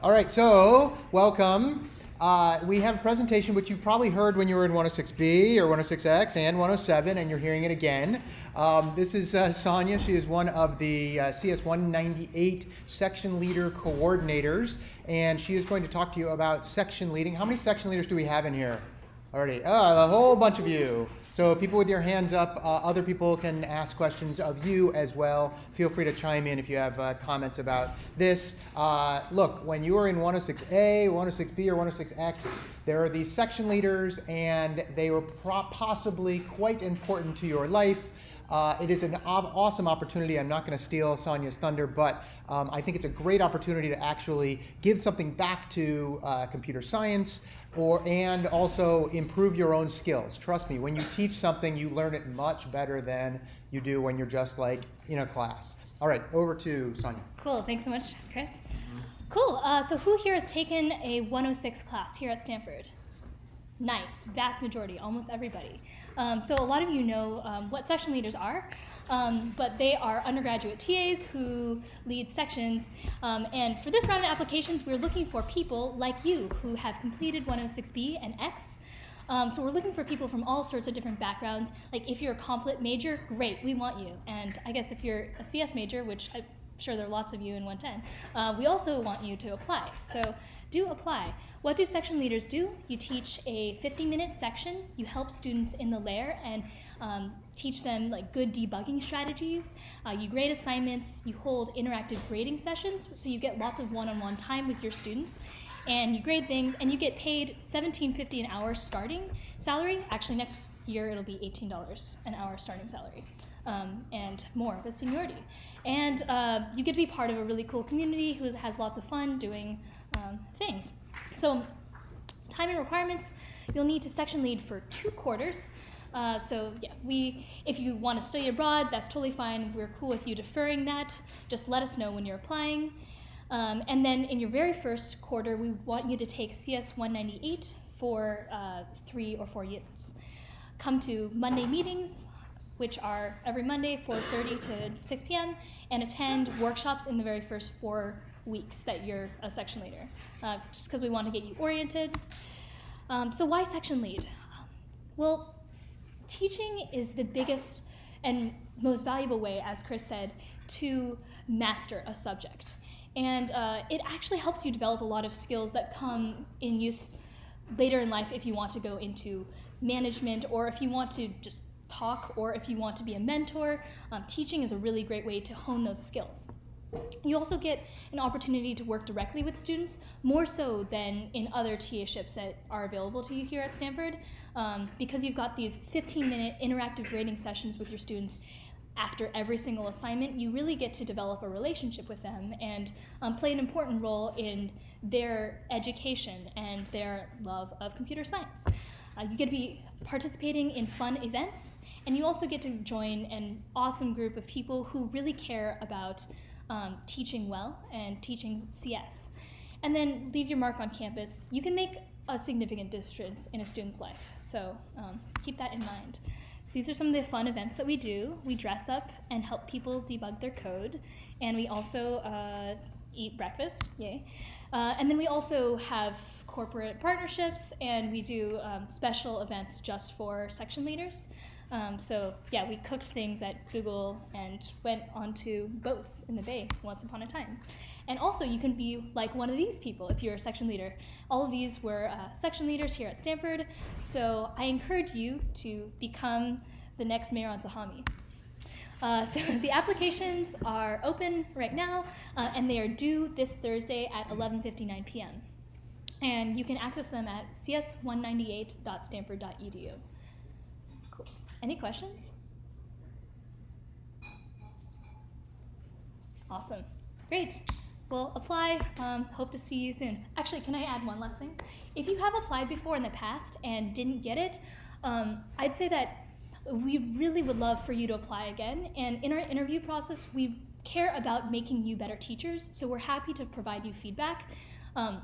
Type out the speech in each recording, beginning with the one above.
All right, so welcome. We have a presentation which you probably heard when you were in 106B or 106X and 107, and you're hearing it again. This is Sonia. She is one of the CS 198 section leader coordinators, and she is going to talk to you about section leading. How many section leaders do we have in here already? A whole bunch of you. So people with your hands up, other people can ask questions of you as well. Feel free to chime in if you have comments about this. Look, when you are in 106A, 106B, or 106X, there are these section leaders, and they were possibly quite important to your life. It is an awesome opportunity. I'm not going to steal Sonia's thunder, but I think it's a great opportunity to actually give something back to computer science and also improve your own skills. Trust me, when you teach something, you learn it much better than you do when you're just like in a class. All right, over to Sonia. Cool, thanks so much, Chris. Cool, so who here has taken a 106 class here at Stanford? Nice, vast majority, almost everybody. So a lot of you know what section leaders are, but they are undergraduate TAs who lead sections. And for this round of applications, we're looking for people like you who have completed 106B and X. So we're looking for people from all sorts of different backgrounds. Like if you're a comp lit major, great, we want you. And I guess if you're a CS major, which I'm sure there are lots of you in 110, we also want you to apply. So do apply. What do section leaders do? You teach a 50-minute section. You help students in the lair and teach them like good debugging strategies. You grade assignments. You hold interactive grading sessions, so you get lots of one-on-one time with your students. And you grade things, and you get paid $17.50 an hour starting salary. Actually, next year it'll be $18 an hour starting salary. And more with seniority. And you get to be part of a really cool community who has lots of fun doing things. So time and requirements, you'll need to section lead for 2 quarters. So yeah, if you want to study abroad, that's totally fine. We're cool with you deferring that. Just let us know when you're applying. And then in your very first quarter, we want you to take CS 198 for 3 or 4 units. Come to Monday meetings, which are every Monday, 4:30 to 6 p.m., and attend workshops in the very first 4 weeks that you're a section leader, just because we want to get you oriented. So why section lead? Well, teaching is the biggest and most valuable way, as Chris said, to master a subject. And it actually helps you develop a lot of skills that come in use later in life if you want to go into management, or if you want to just talk, or if you want to be a mentor. Teaching is a really great way to hone those skills. You also get an opportunity to work directly with students, more so than in other TA-ships that are available to you here at Stanford, because you've got these 15-minute interactive grading sessions with your students. After every single assignment, you really get to develop a relationship with them and play an important role in their education and their love of computer science. You get to be participating in fun events, and you also get to join an awesome group of people who really care about teaching well and teaching CS. And then leave your mark on campus. You can make a significant difference in a student's life, so keep that in mind. These are some of the fun events that we do. We dress up and help people debug their code, and we also eat breakfast, yay. And then we also have corporate partnerships, and we do special events just for section leaders. So yeah, we cooked things at Google and went onto boats in the bay once upon a time. And also you can be like one of these people if you're a section leader. All of these were section leaders here at Stanford, so I encourage you to become the next Mehran Sahami. So the applications are open right now, and they are due this Thursday at 11:59 p.m. And you can access them at cs198.stanford.edu. Cool. Any questions? Awesome. Great. Well, apply. Hope to see you soon. Actually, can I add one last thing? If you have applied before in the past and didn't get it, I'd say that we really would love for you to apply again. And in our interview process, we care about making you better teachers, so we're happy to provide you feedback.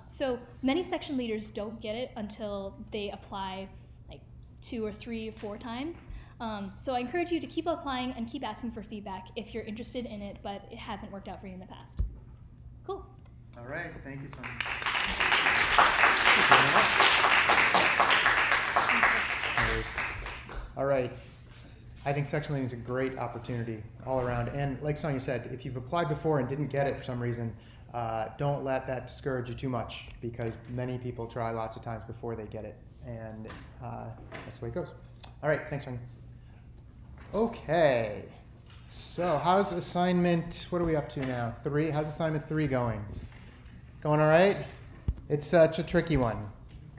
So many section leaders don't get it until they apply like 2 or 3 or 4 times. So I encourage you to keep applying and keep asking for feedback if you're interested in it, but it hasn't worked out for you in the past. Cool. All right, thank you, Sonia. All right. I think section leading is a great opportunity all around. And like Sonia said, if you've applied before and didn't get it for some reason, don't let that discourage you too much, because many people try lots of times before they get it. And that's the way it goes. All right, thanks, Sonia. Okay. So how's assignment, what are we up to now? 3? How's assignment 3 going? Going all right? It's such a tricky one.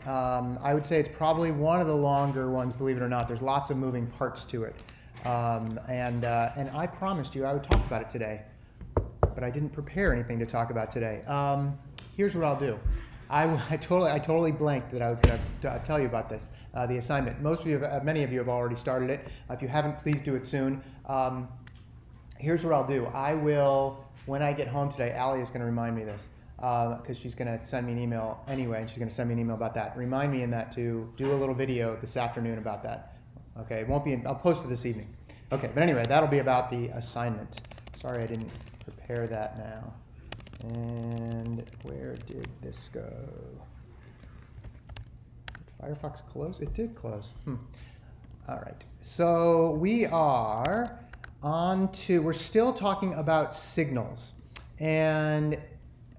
I would say it's probably one of the longer ones, believe it or not. There's lots of moving parts to it. And I promised you I would talk about it today, but I didn't prepare anything to talk about today. Here's what I'll do. I totally blanked that I was going to tell you about this, the assignment. Many of you have already started it. If you haven't, please do it soon. Here's what I'll do. I will, when I get home today, Allie is going to remind me this, because she's going to send me an email anyway, and she's going to send me an email about that. Remind me in that to do a little video this afternoon about that. Okay, it won't be, I'll post it this evening. Okay, but anyway, that'll be about the assignment. Sorry I didn't prepare that now. And where did this go? Did Firefox close? It did close. All right, so we are we're still talking about signals. And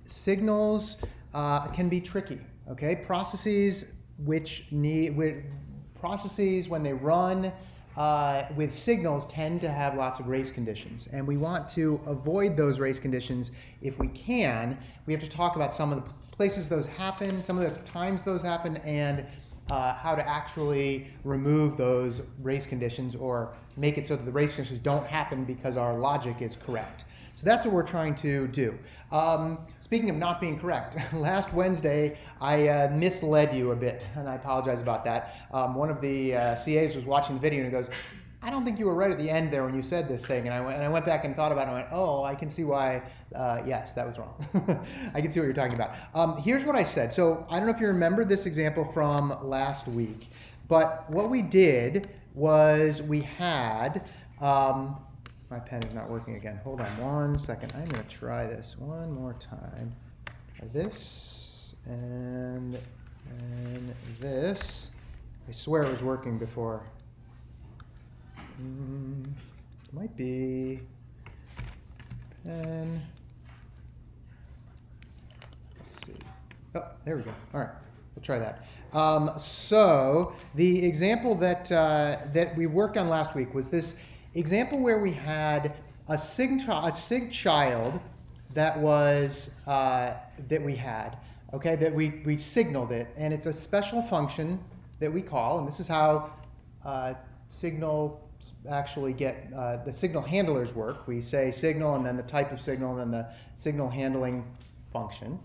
signals can be tricky, okay? Processes when they run with signals tend to have lots of race conditions, and we want to avoid those race conditions if we can. We have to talk about some of the places those happen, some of the times those happen, and how to actually remove those race conditions or make it so that the race conditions don't happen because our logic is correct. So that's what we're trying to do. Speaking of not being correct, last Wednesday I misled you a bit, and I apologize about that. One of the CAs was watching the video and he goes, "I don't think you were right at the end there when you said this thing." And I went back and thought about it and I went, "Oh, I can see why, yes, that was wrong." I can see what you're talking about. Here's what I said. So I don't know if you remember this example from last week, but what we did was we had, my pen is not working again. Hold on 1 second. I'm going to try this one more time. This and this. I swear it was working before. Might be pen. Let's see. Oh, there we go. All right, we'll try that. So the example that we worked on last week was this example where we had a sig child that was that we had, okay, that we signaled it, and it's a special function that we call, and this is how signal actually get the signal handlers work. We say signal and then the type of signal and then the signal handling function.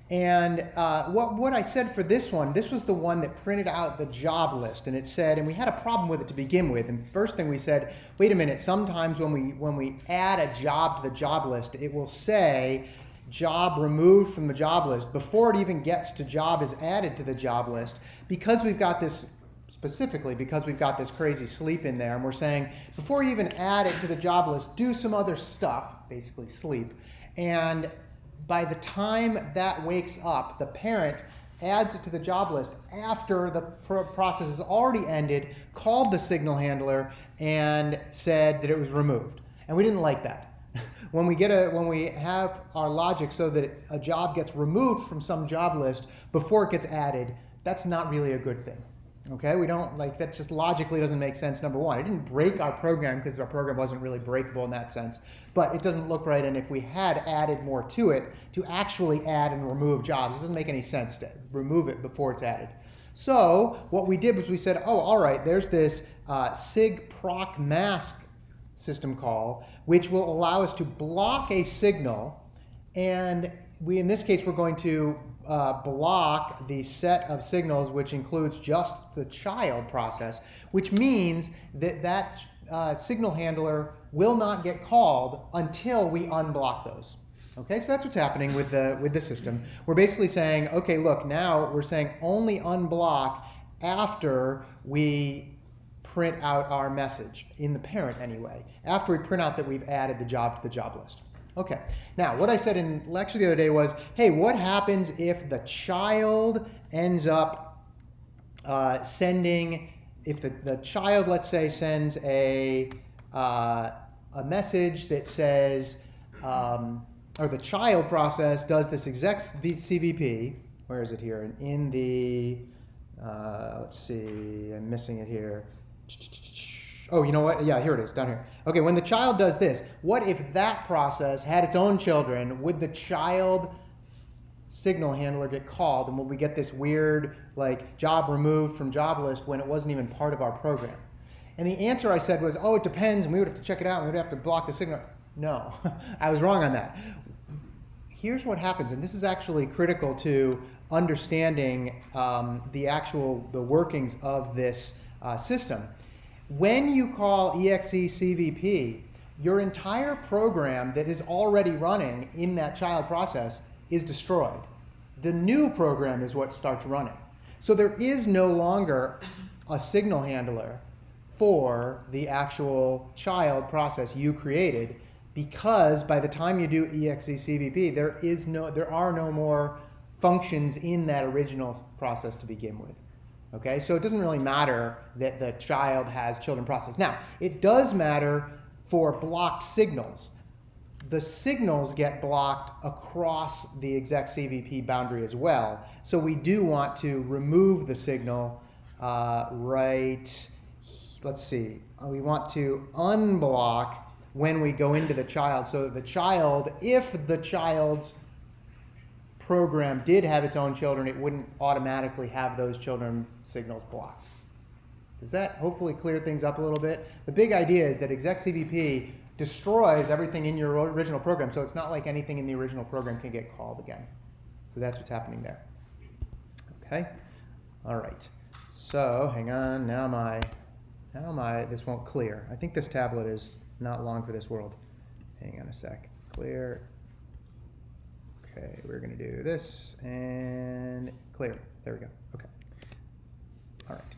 And what I said for this one, this was the one that printed out the job list, and it said, and we had a problem with it to begin with. And first thing we said, wait a minute, sometimes when we add a job to the job list, it will say job removed from the job list before it even gets to job is added to the job list, because we've got this, specifically because we've got this crazy sleep in there, and we're saying before you even add it to the job list, do some other stuff, basically sleep. And by the time that wakes up, the parent adds it to the job list after the process has already ended, called the signal handler, and said that it was removed. And we didn't like that. When we have our logic so that a job gets removed from some job list before it gets added, that's not really a good thing. Okay, we don't like that. Just logically doesn't make sense. Number one, it didn't break our program because our program wasn't really breakable in that sense, but it doesn't look right. And if we had added more to it to actually add and remove jobs, it doesn't make any sense to remove it before it's added. So what we did was we said, oh, all right, there's this sig proc mask system call, which will allow us to block a signal, and in this case, we're going to block the set of signals which includes just the child process, which means that signal handler will not get called until we unblock those. Okay, so that's what's happening with the system. We're basically saying, okay, look, now we're saying only unblock after we print out our message, in the parent anyway, after we print out that we've added the job to the job list. Okay. Now, what I said in lecture the other day was, hey, what happens if the child ends up if the child, let's say, sends a message that says, or the child process does this exec CVP. Where is it here? In the, let's see, I'm missing it here. Oh, you know what? Yeah, here it is, down here. Okay, when the child does this, what if that process had its own children? Would the child signal handler get called, and would we get this weird, like, job removed from job list when it wasn't even part of our program? And the answer I said was, oh, it depends, and we would have to check it out, and we would have to block the signal. No, I was wrong on that. Here's what happens, and this is actually critical to understanding the workings of this system. When you call exe CVP, your entire program that is already running in that child process is destroyed. The new program is what starts running. So there is no longer a signal handler for the actual child process you created, because by the time you do exe CVP, there are no more functions in that original process to begin with. Okay, so it doesn't really matter that the child has children process. Now, it does matter for blocked signals. The signals get blocked across the exec CVP boundary as well. So we do want to remove the signal let's see, we want to unblock when we go into the child, so that the child, if the child's program did have its own children, it wouldn't automatically have those children signals blocked. Does that hopefully clear things up a little bit? The big idea is that exec CVP destroys everything in your original program, so it's not like anything in the original program can get called again. So that's what's happening there. Okay? All right. So hang on, this won't clear. I think this tablet is not long for this world. Hang on a sec. Clear. Okay, we're going to do this and clear. There we go. Okay. All right.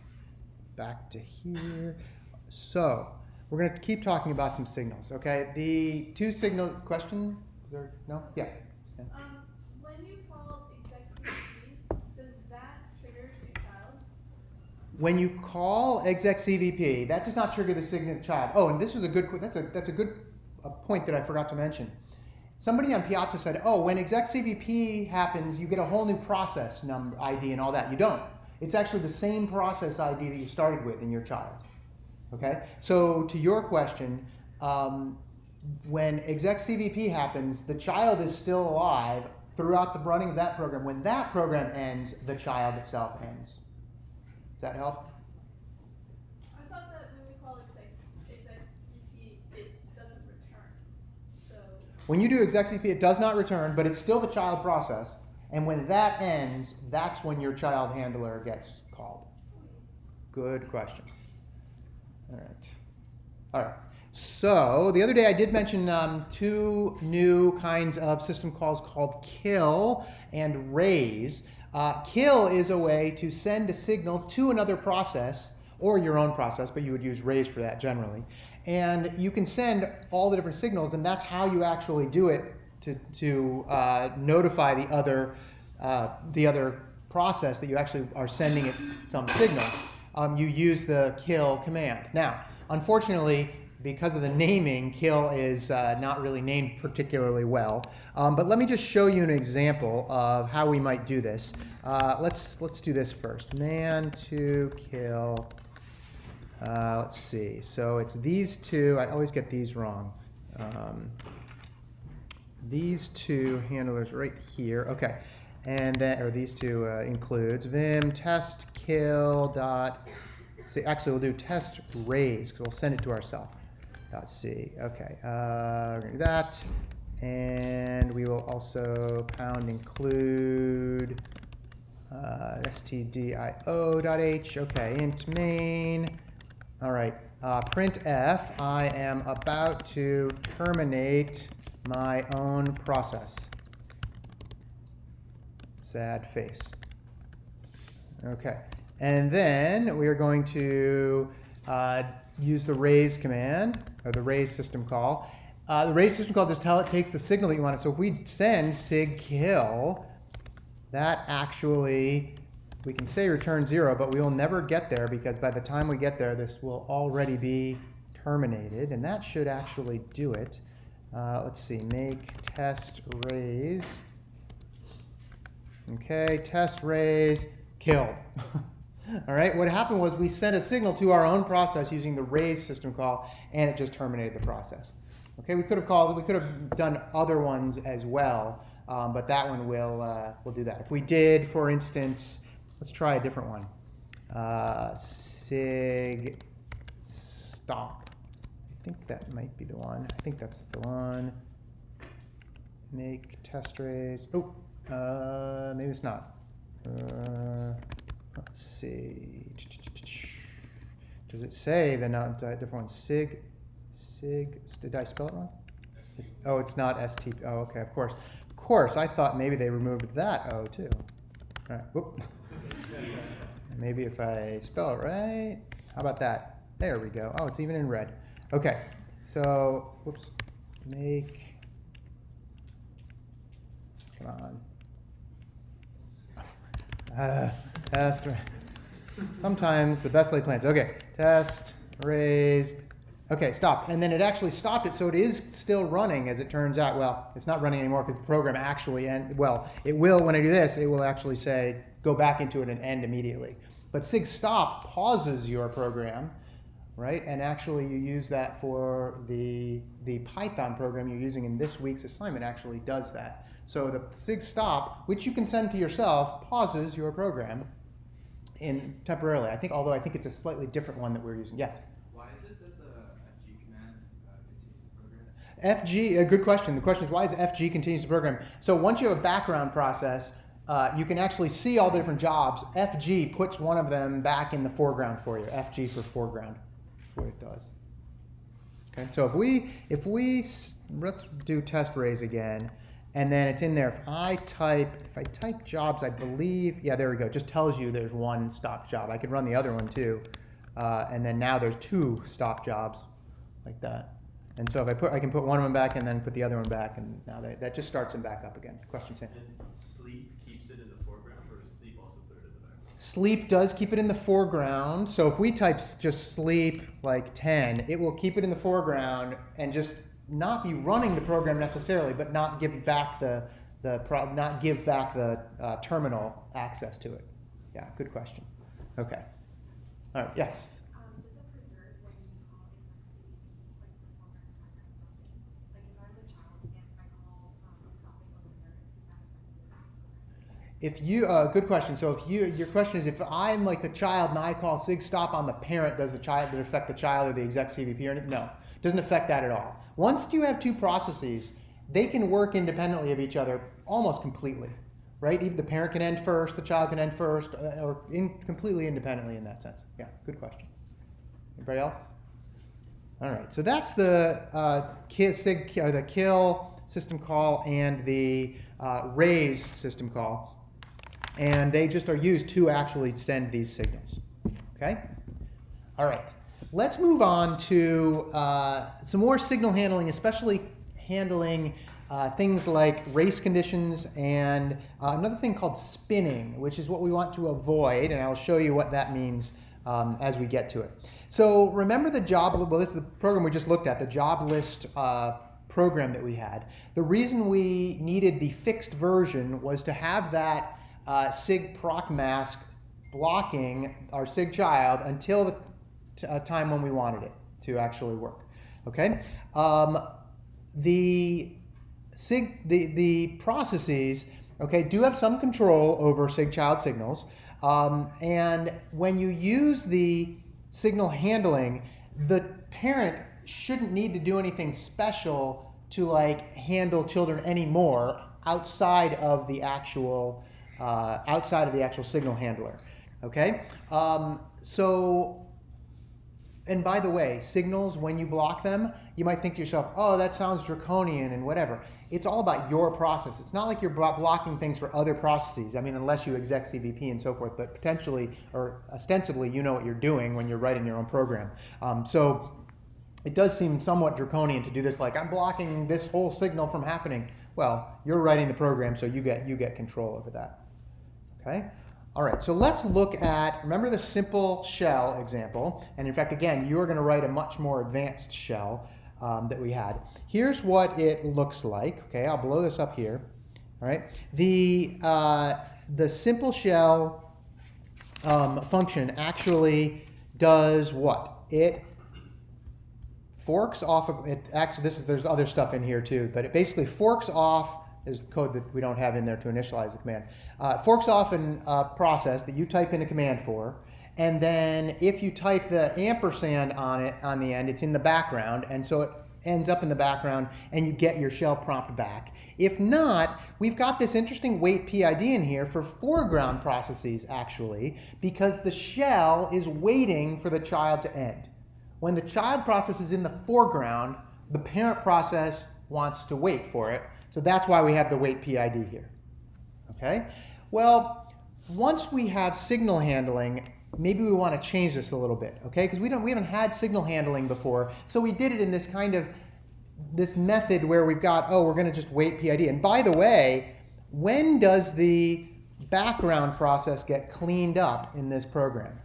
Back to here. So we're going to keep talking about some signals. Okay. The two signal question. Is there no? Yes. Yeah. When you call exec CVP, does that trigger the child? When you call exec CVP, that does not trigger the signal child. Oh, and this was a good. That's a good point that I forgot to mention. Somebody on Piazza said, oh, when exec CVP happens, you get a whole new process number, ID and all that. You don't. It's actually the same process ID that you started with in your child. Okay? So to your question, when exec CVP happens, the child is still alive throughout the running of that program. When that program ends, the child itself ends. Does that help? I thought that when we call exec VP, it doesn't return. So When you do exec VP, it does not return, but it's still the child process. And when that ends, that's when your child handler gets called. Good question. All right. All right. So the other day I did mention two new kinds of system calls called kill and raise. Kill is a way to send a signal to another process, or your own process, but you would use raise for that generally. And you can send all the different signals, and that's how you actually do it to notify the other process that you actually are sending it some signal. You use the kill command. Now, unfortunately, because of the naming, kill is not really named particularly well. But let me just show you an example of how we might do this. Let's do this first. Man to kill. Let's see. So it's these two. I always get these wrong. These two handlers right here. Okay. And then, or these two includes vim test kill dot. See, actually, we'll do test raise because we'll send it to ourselves. .c. Okay, we're gonna do that, and we will also pound include stdio.h. Okay, int main. All right, printf. I am about to terminate my own process. Sad face. Okay, and then we are going to use the raise command, or the raise system call. The raise system call just takes the signal that you want. So if we send sig kill, that actually, we can say return 0, but we will never get there because by the time we get there, this will already be terminated, and that should actually do it. Let's see, make test raise. Okay, test raise, killed. All right, what happened was we sent a signal to our own process using the raise system call, and it just terminated the process. Okay, we could have done other ones as well, but that one will do that. If we did, for instance, let's try a different one. Sig stop. I think that might be the one. I think that's the one. Make test raise. Oh, maybe it's not. Let's see. Does it say the different one? Sig. Did I spell it wrong? It's not ST. Oh, okay. Of course. I thought maybe they removed that O too. All right. Whoop. Maybe if I spell it right. How about that? There we go. Oh, it's even in red. Okay. So, whoops. Make. Come on. Test. Sometimes the best laid plans. Okay. Test. Raise. Okay, stop. And then it actually stopped it, so it is still running as it turns out. Well, it's not running anymore because the program actually it will, when I do this, it will actually say go back into it and end immediately. But sig stop pauses your program, right? And actually you use that for the Python program you're using in this week's assignment actually does that. So the sig stop, which you can send to yourself, pauses your program temporarily. Although I think it's a slightly different one that we're using. Yes? FG, a good question. The question is, why is FG continues to program? So once you have a background process, you can actually see all the different jobs. FG puts one of them back in the foreground for you. FG for foreground. That's what it does. Okay. So if we let's do test raise again, and then it's in there. If I type jobs, I believe, yeah, there we go. It just tells you there's one stop job. I could run the other one too, and then now there's 2 stop jobs like that. And so if I can put one of them back and then put the other one back, and now that just starts them back up again. Question, Sam? And sleep keeps it in the foreground, or does sleep also put it in the background? Sleep does keep it in the foreground. So if we type just sleep like 10, it will keep it in the foreground and just not be running the program necessarily, but not give back the terminal access to it. Yeah, good question. Okay. All right. Yes. Does it preserve when you call exec like the program stopping? Like if I'm a child and I call stopping over there, does that affect the If you, good question. So if your question is if I'm like the child and I call sig stop on the parent, does it affect the child or the exec CVP or anything? No, doesn't affect that at all. Once you have 2 processes, they can work independently of each other almost completely, right? Even the parent can end first, the child can end first, or completely independently in that sense. Yeah, good question. Anybody else? All right, so that's the the kill system call and the raise system call, and they just are used to actually send these signals. Okay. All right. Let's move on to some more signal handling, especially handling things like race conditions and another thing called spinning, which is what we want to avoid, and I'll show you what that means as we get to it. So remember the this is the program we just looked at, the job list program that we had. The reason we needed the fixed version was to have that sig proc mask blocking our sig child until the time when we wanted it to actually work. Okay, the processes, okay, do have some control over sig child signals, and when you use the signal handling, the parent shouldn't need to do anything special to like handle children anymore outside of the actual signal handler. Okay, and by the way, signals, when you block them, you might think to yourself, oh, that sounds draconian and whatever. It's all about your process. It's not like you're blocking things for other processes. I mean, unless you exec CVP and so forth, but potentially or ostensibly, you know what you're doing when you're writing your own program. So it does seem somewhat draconian to do this, like I'm blocking this whole signal from happening. Well, you're writing the program, so you get control over that. Okay? All right, so let's look at, remember the simple shell example, and in fact, again, you're going to write a much more advanced shell that we had. Here's what it looks like. Okay, I'll blow this up here. All right, the simple shell function actually does what? It forks off of it. Actually, there's other stuff in here too, but it basically forks off. There's code that we don't have in there to initialize the command. Forks off a process that you type in a command for, and then if you type the ampersand on it on the end, it's in the background, and so it ends up in the background, and you get your shell prompt back. If not, we've got this interesting wait PID in here for foreground processes actually, because the shell is waiting for the child to end. When the child process is in the foreground, the parent process wants to wait for it. So that's why we have the wait PID here. Okay? Well, once we have signal handling, maybe we want to change this a little bit, okay? Because we haven't had signal handling before, so we did it in this method where we've got, we're going to just wait PID. And by the way, when does the background process get cleaned up in this program?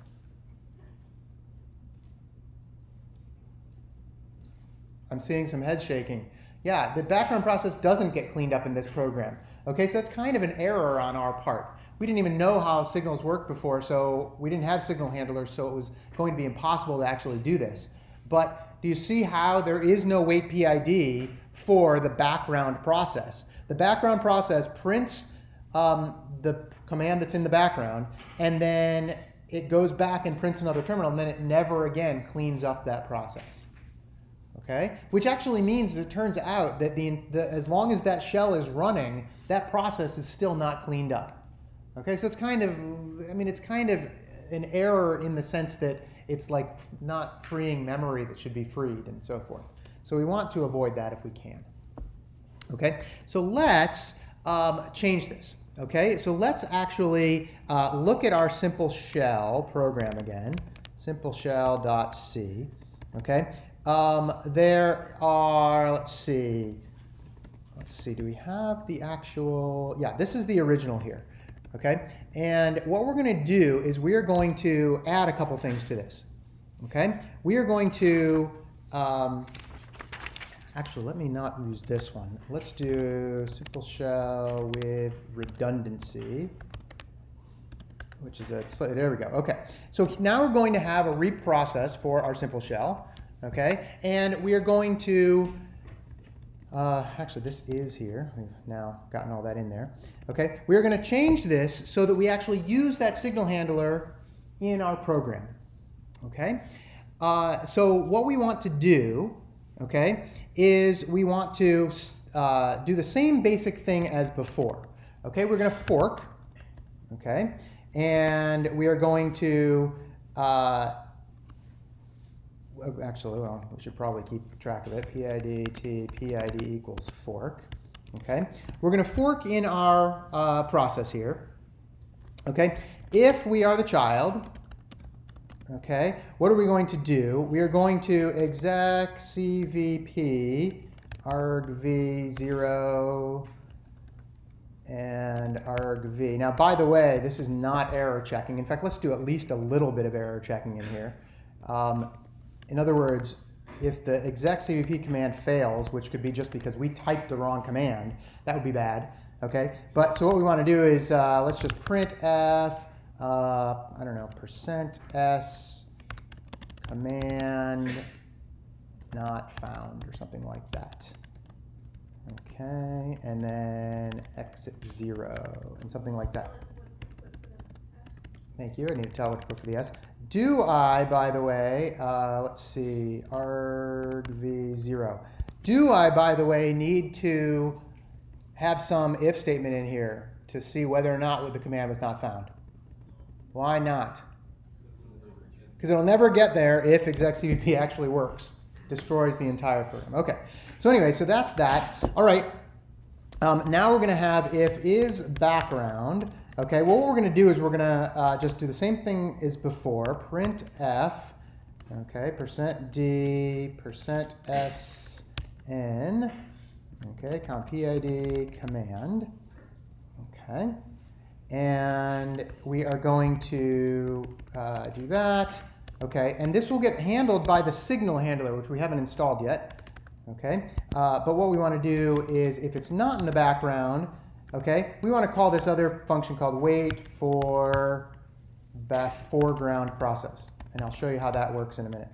I'm seeing some head shaking. Yeah, the background process doesn't get cleaned up in this program. Okay, so that's kind of an error on our part. We didn't even know how signals worked before, so we didn't have signal handlers, so it was going to be impossible to actually do this. But do you see how there is no wait PID for the background process? The background process prints the command that's in the background, and then it goes back and prints another terminal, and then it never again cleans up that process. Okay? Which actually means, it turns out that as long as that shell is running, that process is still not cleaned up. Okay, so it's kind of an error in the sense that it's like not freeing memory that should be freed and so forth. So we want to avoid that if we can. Okay, so let's change this. Okay, so let's actually look at our simple shell program again, simpleshell.c. Okay. There are, let's see, do we have the actual, yeah, this is the original here, okay? And what we're going to do is we are going to add a couple things to this, okay? We are going to, actually, let me not use this one. Let's do simple shell with redundancy, which is there we go, okay. So now we're going to have a reprocess for our simple shell. Okay, and we are going to, actually this is here, we've now gotten all that in there. Okay, we are going to change this so that we actually use that signal handler in our program. Okay, so what we want to do, okay, is we want to do the same basic thing as before. Okay, we're going to fork, okay, and we are going to, actually, well, we should probably keep track of it. PID equals fork. Okay, we're going to fork in our process here. Okay, if we are the child, okay, what are we going to do? We are going to exec cvp argv0 and argv. Now, by the way, this is not error checking. In fact, let's do at least a little bit of error checking in here. In other words, if the exec cvp command fails, which could be just because we typed the wrong command, that would be bad. Okay, but so what we want to do is let's just print f, I don't know, %s command not found or something like that. Okay, and then exit 0 and something like that. Thank you. I need to tell what to put for the S. Do I, by the way, let's see, argv0. Do I, by the way, need to have some if statement in here to see whether or not the command was not found? Why not? Because it'll never get there if exec-cvp actually works. Destroys the entire program. Okay. So anyway, so that's that. All right. Now we're going to have if is background. Okay, well, what we're going to do is we're going to just do the same thing as before. Print f, Okay, %d, %sn. Okay, count PID command. Okay, and we are going to do that. Okay, and this will get handled by the signal handler, which we haven't installed yet. Okay, but what we want to do is, if it's not in the background, okay, we want to call this other function called wait for foreground process, and I'll show you how that works in a minute.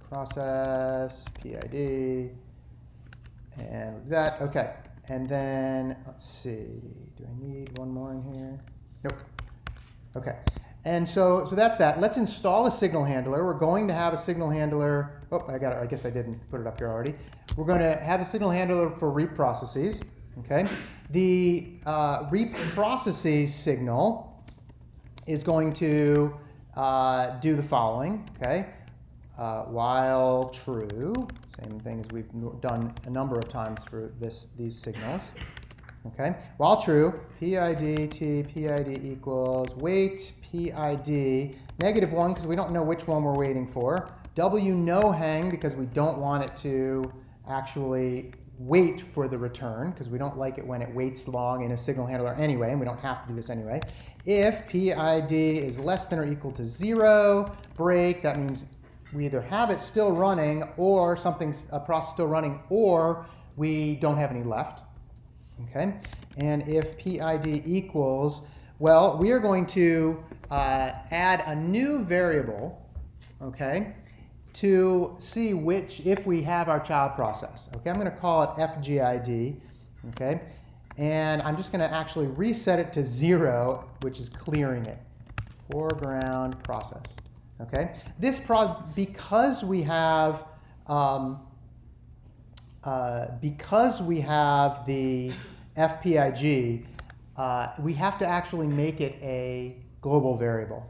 Process PID. And that, okay. And then, let's see, do I need one more in here? Nope. Okay. And so that's that. Let's install a signal handler. We're going to have a signal handler. Oh, I got it. I guess I didn't put it up here already. We're going to have a signal handler for reap processes. Okay. The reap processes signal is going to do the following. Okay. While true, same thing as we've done a number of times for these signals. Okay, while true, PID T PID equals wait PID -1 because we don't know which one we're waiting for. W no hang because we don't want it to actually wait for the return because we don't like it when it waits long in a signal handler anyway, and we don't have to do this anyway. If PID is less than or equal to 0, break. That means we either have it still running, or a process still running, or we don't have any left. Okay, and if PID equals, well, we are going to add a new variable, okay, to see if we have our child process. Okay, I'm going to call it FGID, okay, and I'm just going to actually reset it to 0, which is clearing it, foreground process. Okay, because we have the FPIG, we have to actually make it a global variable.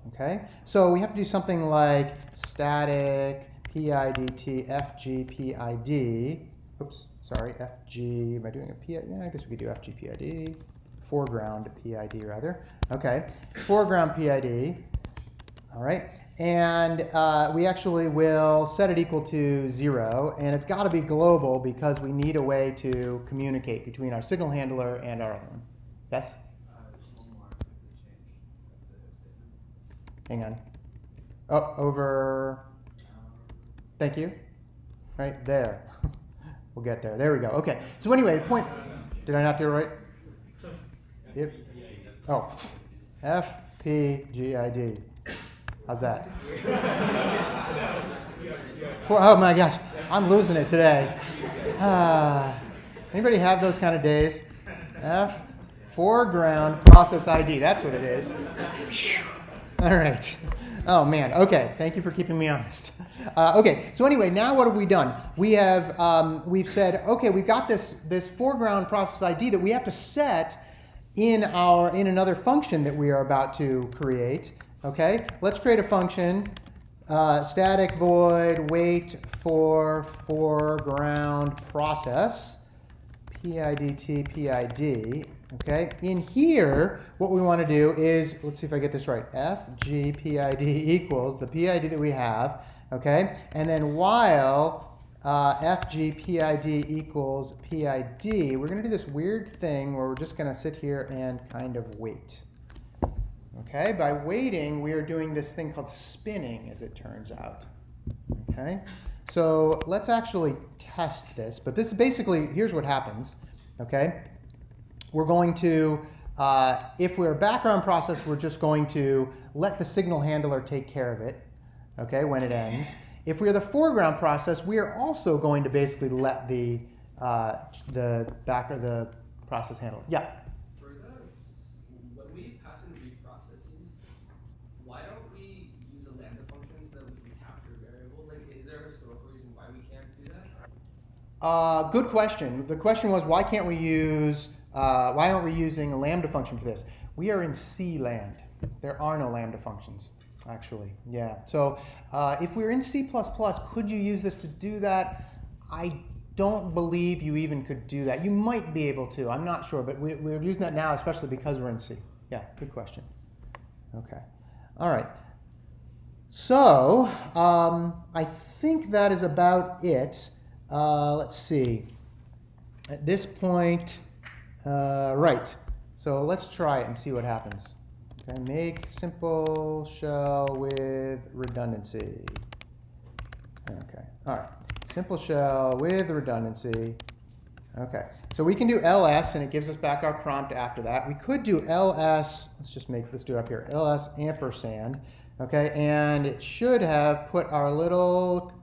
Okay, so we have to do something like static PIDT FGPID. Oops, sorry, FG. Am I doing a PID? Yeah, I guess we could do FGPID. Foreground PID rather. Okay, foreground PID. All right, and we actually will set it equal to 0, and it's got to be global because we need a way to communicate between our signal handler and our other one. Yes? Just one more if they change the statement. Hang on. Oh, over. Thank you. Right there. We'll get there. There we go. Okay. So anyway, point. Did I not do it right? Yep. Oh, FPGID. How's that? Oh my gosh, I'm losing it today. Anybody have those kind of days? Foreground process ID. That's what it is. All right. Oh man. Okay. Thank you for keeping me honest. Okay. So anyway, now what have we done? We have we've said, okay, we've got this foreground process ID that we have to set in another function that we are about to create. Okay, let's create a function, static void wait for foreground process, PIDT PID. Okay, in here, what we want to do is, let's see if I get this right, FGPID equals the PID that we have, okay, and then while FGPID equals PID, we're going to do this weird thing where we're just going to sit here and kind of wait. Okay, by waiting, we are doing this thing called spinning, as it turns out. Okay, so let's actually test this. But this is basically, here's what happens. Okay, we're going to, if we're a background process, we're just going to let the signal handler take care of it. Okay, when it ends. If we're the foreground process, we are also going to basically let the process handle it. Yeah. When we pass in read processes, why don't we use a lambda function so that we can capture variables? Like, is there a historical reason why we can't do that? Good question. The question was, why aren't we using a lambda function for this? We are in C land. There are no lambda functions, actually. Yeah. So if we're in C++, could you use this to do that? I don't believe you even could do that. You might be able to. I'm not sure, but we're using that now, especially because we're in C. Yeah, good question. Okay. All right. So I think that is about it. Let's see. At this point, right. So let's try it and see what happens. Okay, make simple shell with redundancy. Okay, all right. Simple shell with redundancy. Okay, so we can do ls and it gives us back our prompt after that. We could do ls, let's do it up here, ls ampersand. Okay, and it should have put our little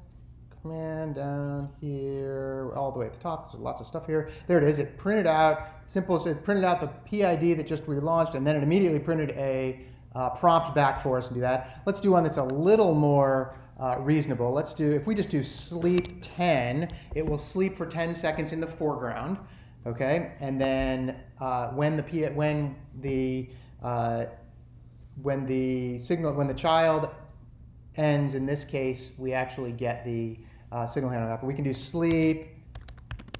command down here all the way at the top. There's lots of stuff here. There it is. It printed out it printed out the PID that just relaunched, and then it immediately printed a prompt back for us and do that. Let's do one that's a little more reasonable. Let's do, if we just do sleep 10, it will sleep for 10 seconds in the foreground. Okay, and then when the child ends, in this case, we actually get the signal handler. But we can do sleep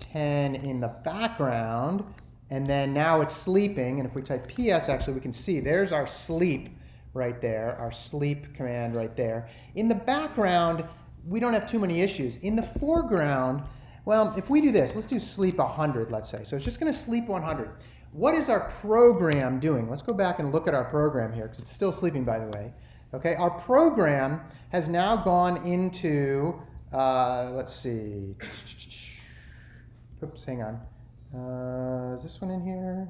10 in the background, and then now it's sleeping. And if we type PS, actually, we can see there's our sleep right there, our sleep command right there. In the background, we don't have too many issues. In the foreground, well, if we do this, let's do sleep 100, let's say. So it's just going to sleep 100. What is our program doing? Let's go back and look at our program here, because it's still sleeping, by the way. Okay, our program has now gone into, let's see. Oops, hang on. Is this one in here?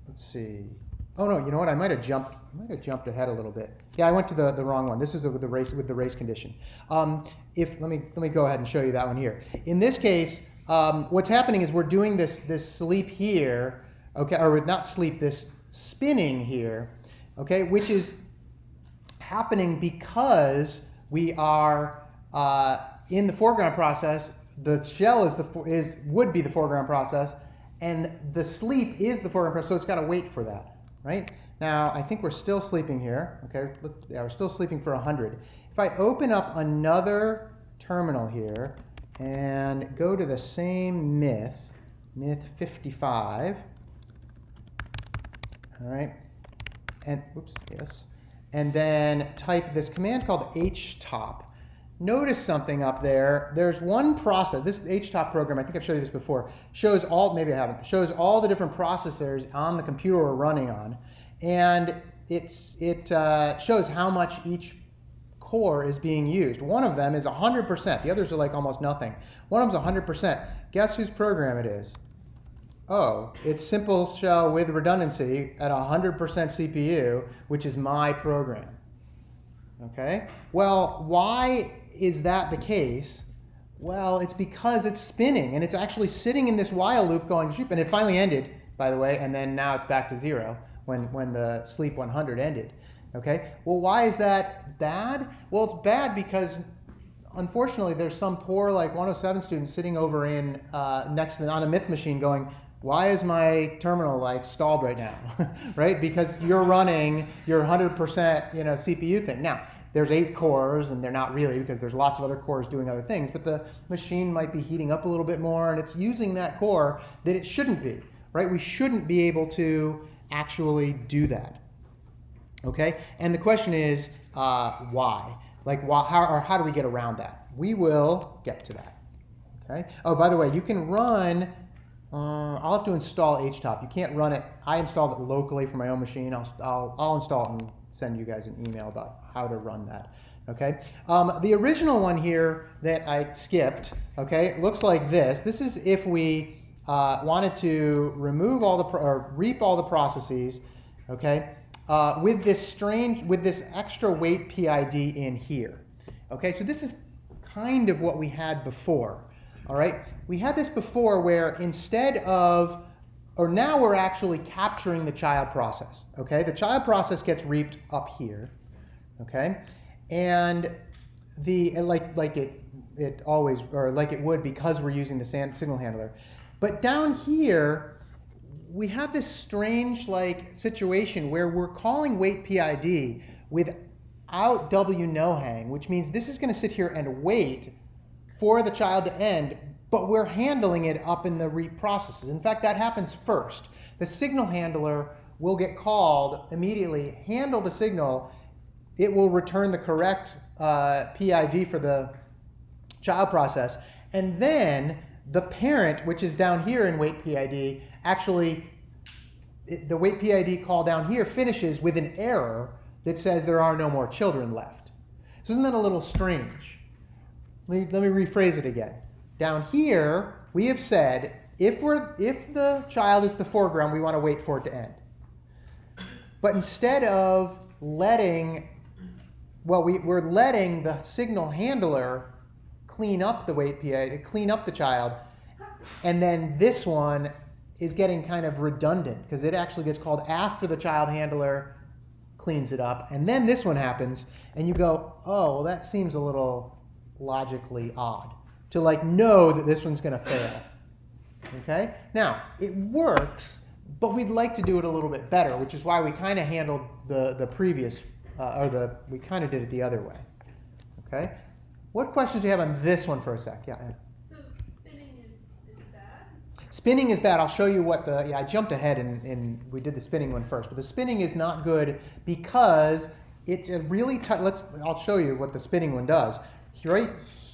Let's see. Oh no, you know what? I might have jumped ahead a little bit. Yeah, I went to the wrong one. This is with the race condition. Let me go ahead and show you that one here. In this case, what's happening is we're doing this sleep here, okay, or not sleep, this spinning here, okay, which is happening because we are in the foreground process. The shell would be the foreground process, and the sleep is the foreground process. So it's got to wait for that, right? Now I think we're still sleeping here. Okay, look, yeah, we're still sleeping for 100. If I open up another terminal here and go to the same myth 55. All right, and oops, yes. And then type this command called htop. Notice something up there. There's one process. This htop program, I think I've showed you this before, shows all, maybe I haven't, shows all the different processors on the computer we're running on. And it shows how much each core is being used. One of them is 100%. The others are like almost nothing. One of them's 100%. Guess whose program it is? Oh, it's simple shell with redundancy at 100% CPU, which is my program. Okay? Well, why is that the case? Well, it's because it's spinning, and it's actually sitting in this while loop going, shoop, and it finally ended, by the way, and then now it's back to 0 when the sleep 100 ended. Okay? Well, why is that bad? Well, it's bad because unfortunately there's some poor like 107 student sitting over in next to on a myth machine going, why is my terminal like stalled right now? Right? Because you're running your 100% CPU thing. Now, there's 8 cores, and they're not really because there's lots of other cores doing other things, but the machine might be heating up a little bit more, and it's using that core that it shouldn't be, right? We shouldn't be able to actually do that. Okay? And the question is, why? Like, how do we get around that? We will get to that. Okay? Oh, by the way, you can run. I'll have to install htop. You can't run it. I installed it locally from my own machine. I'll install it and send you guys an email about how to run that. Okay. The original one here that I skipped. Okay, looks like this. This is if we wanted to remove all or reap all the processes. Okay, with this extra weight PID in here. Okay, so this is kind of what we had before. All right, we had this before where instead of, or now we're actually capturing the child process. Okay, the child process gets reaped up here. Okay, and like it always, or like it would because we're using the signal handler. But down here, we have this strange like situation where we're calling wait PID without W no hang, which means this is going to sit here and wait for the child to end, but we're handling it up in the reap processes. In fact, that happens first. The signal handler will get called immediately, handle the signal, it will return the correct PID for the child process. And then the parent, which is down here in wait PID, actually, the wait PID call down here finishes with an error that says there are no more children left. So isn't that a little strange? Let me rephrase it again. Down here, we have said, if the child is the foreground, we want to wait for it to end. But instead of letting, we're letting the signal handler clean up the wait PID, clean up the child, and then this one is getting kind of redundant because it actually gets called after the child handler cleans it up, and then this one happens, and you go, oh, well, that seems a little logically odd to like know that this one's going to fail. Okay? Now, it works, but we'd like to do it a little bit better, which is why we kind of handled the previous, we kind of did it the other way. Okay? What questions do you have on this one for a sec? Yeah. So spinning is bad? Spinning is bad. I'll show you what I jumped ahead and we did the spinning one first. But the spinning is not good because it's a really I'll show you what the spinning one does. Right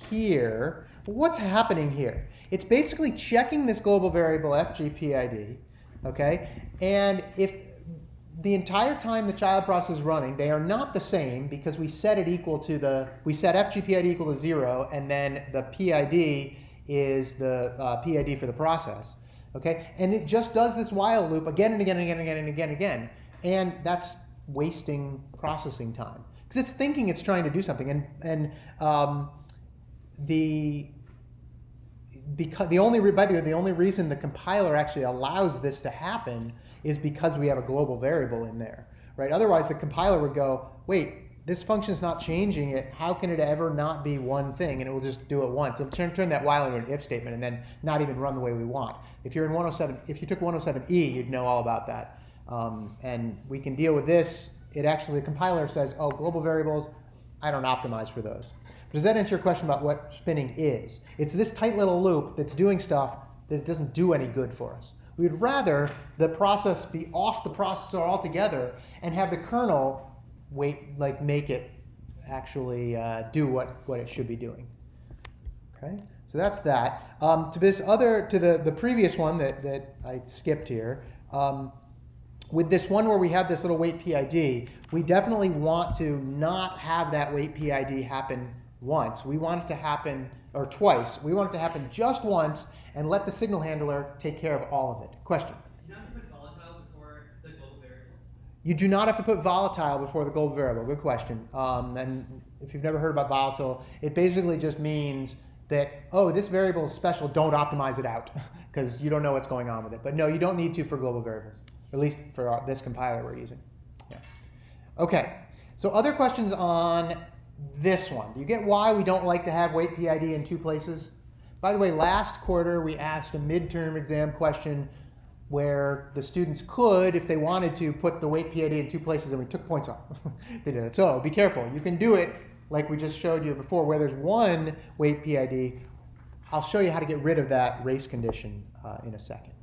here, what's happening here? It's basically checking this global variable FGPID, okay? And if the entire time the child process is running, they are not the same because we set it equal to we set FGPID equal to 0, and then the PID is the PID for the process, okay? And it just does this while loop again and again and again and again and again and again. And that's wasting processing time because it's thinking it's trying to do something. The only reason the compiler actually allows this to happen is because we have a global variable in there, right? Otherwise, the compiler would go, wait, this function's not changing it. How can it ever not be one thing? And it will just do it once. It'll turn that while into an if statement and then not even run the way we want. If you're in 107, if you took 107E, you'd know all about that. And we can deal with this. The compiler says, oh, global variables, I don't optimize for those. But does that answer your question about what spinning is? It's this tight little loop that's doing stuff that doesn't do any good for us. We'd rather the process be off the processor altogether and have the kernel make it actually do what it should be doing. Okay, so that's that. To the previous one that I skipped here. With this one where we have this little wait PID, we definitely want to not have that wait PID happen once. We want it to happen, or twice. We want it to happen just once and let the signal handler take care of all of it. Question? You don't have to put volatile before the global variable. You do not have to put volatile before the global variable. Good question. And if you've never heard about volatile, it basically just means that, oh, this variable is special, don't optimize it out because you don't know what's going on with it. But no, you don't need to for global variables, at least for this compiler we're using. Yeah. Okay, so other questions on this one. Do you get why we don't like to have wait PID in two places? By the way, last quarter we asked a midterm exam question where the students could, if they wanted to, put the wait PID in two places and we took points off. They did it. So be careful. You can do it like we just showed you before where there's one wait PID. I'll show you how to get rid of that race condition in a second.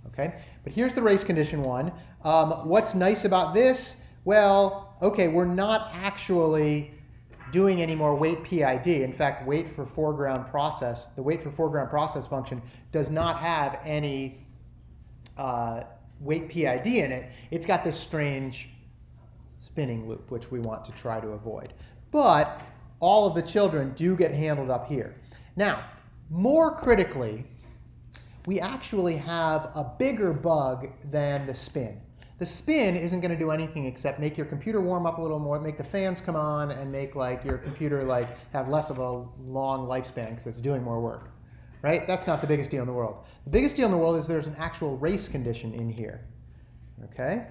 Okay, but here's the race condition one. What's nice about this? Well, okay, we're not actually doing any more wait PID. In fact, wait for foreground process, the wait for foreground process function does not have any wait PID in it. It's got this strange spinning loop, which we want to try to avoid. But all of the children do get handled up here. Now, more critically, we actually have a bigger bug than the spin. The spin isn't going to do anything except make your computer warm up a little more, make the fans come on, and make your computer have less of a long lifespan because it's doing more work, right? That's not the biggest deal in the world. The biggest deal in the world is there's an actual race condition in here, okay?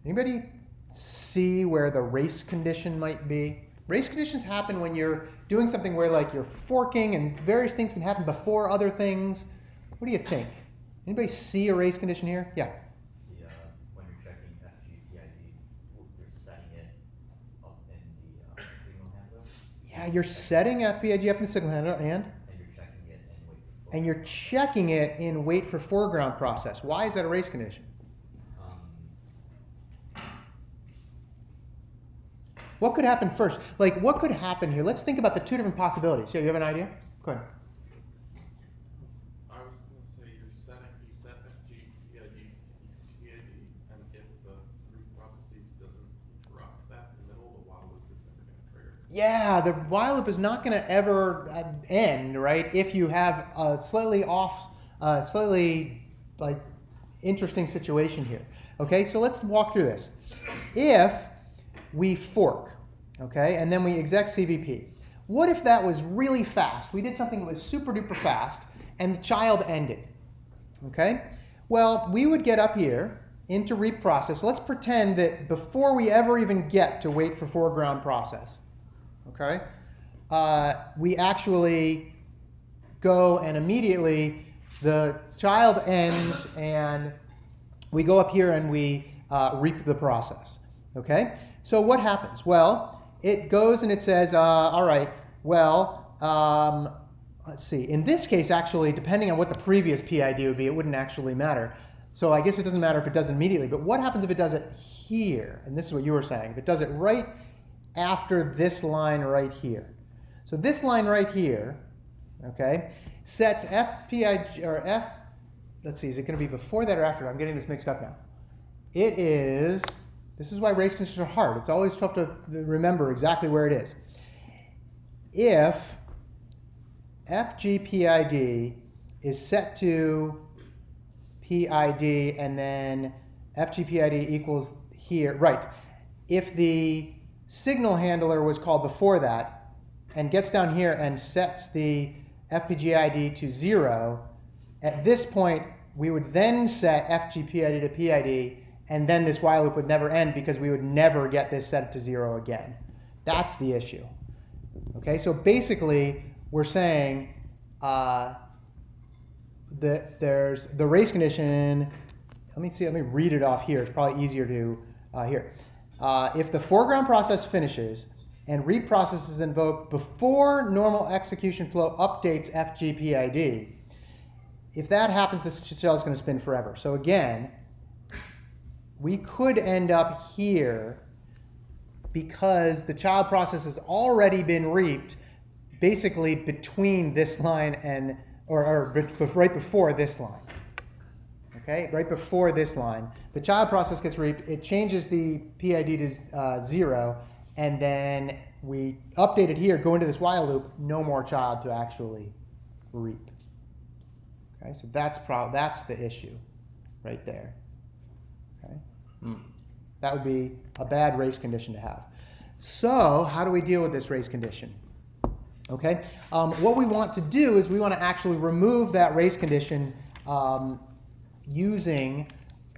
Anybody see where the race condition might be? Race conditions happen when you're doing something where you're forking and various things can happen before other things. What do you think? Anybody see a race condition here? Yeah. When you're checking FGPID, you're setting it up in the signal handler. Yeah, you're setting FPID up in the signal handler and You're checking it and wait for foreground process. Why is that a race condition? What could happen first? Like, what could happen here? Let's think about the two different possibilities. Yeah, you have an idea? Go ahead. I was gonna say you set FG, PID, and if the root processes doesn't interrupt that in the middle, the while loop is never gonna trigger. Yeah, the while loop is not going to ever end, right? If you have a slightly like interesting situation here. Okay, so let's walk through this. If we fork, okay, and then we exec CVP, what if that was really fast? We did something that was super duper fast, and the child ended. Okay, well, we would get up here into reprocess. Let's pretend that before we ever even get to wait for foreground process, okay, we actually go and immediately the child ends and we go up here and we reap the process. Okay, so what happens? Well, it goes and it says, all right, well, let's see. In this case, actually, depending on what the previous PID would be, it wouldn't actually matter. So I guess it doesn't matter if it does it immediately. But what happens if it does it here? And this is what you were saying. If it does it right after this line right here. So this line right here, okay, sets FPIG, or F, let's see, is it going to be before that or after? I'm getting this mixed up now. It is, this is why race conditions are hard. It's always tough to remember exactly where it is. If FGPID is set to PID and then FGPID equals here, right. If the signal handler was called before that and gets down here and sets the FPGID to 0, at this point we would then set FGPID to PID, and then this while loop would never end because we would never get this set to 0 again. That's the issue. Okay, so basically we're saying that there's the race condition. Let me read it off here. It's probably easier to here. If the foreground process finishes and reprocess is invoked before normal execution flow updates FGPID, if that happens, this shell is going to spin forever. So again, we could end up here because the child process has already been reaped basically between this line and, or right before this line. Okay, right before this line. The child process gets reaped, it changes the PID to 0, and then we update it here, go into this while loop, no more child to actually reap. Okay, so that's the issue right there. Okay, that would be a bad race condition to have. So how do we deal with this race condition? Okay, what we want to do is we want to actually remove that race condition using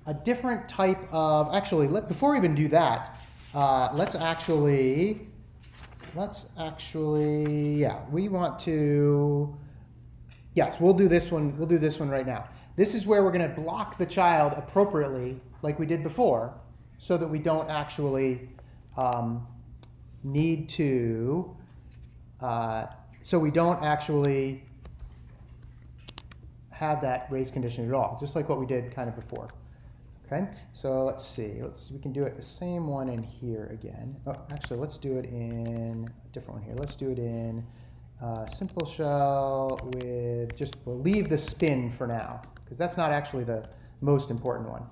a different type of, actually, before we even do that, let's actually, yeah, we want to, yes, we'll do this one right now. This is where we're going to block the child appropriately, like we did before, so that we don't actually need to, so we don't actually have that race condition at all, just like what we did kind of before. Okay, so let's see. We can do it the same one in here again. Oh, actually, let's do it in a different one here. Let's do it in simple shell with just, we'll leave the spin for now, because that's not actually the most important one.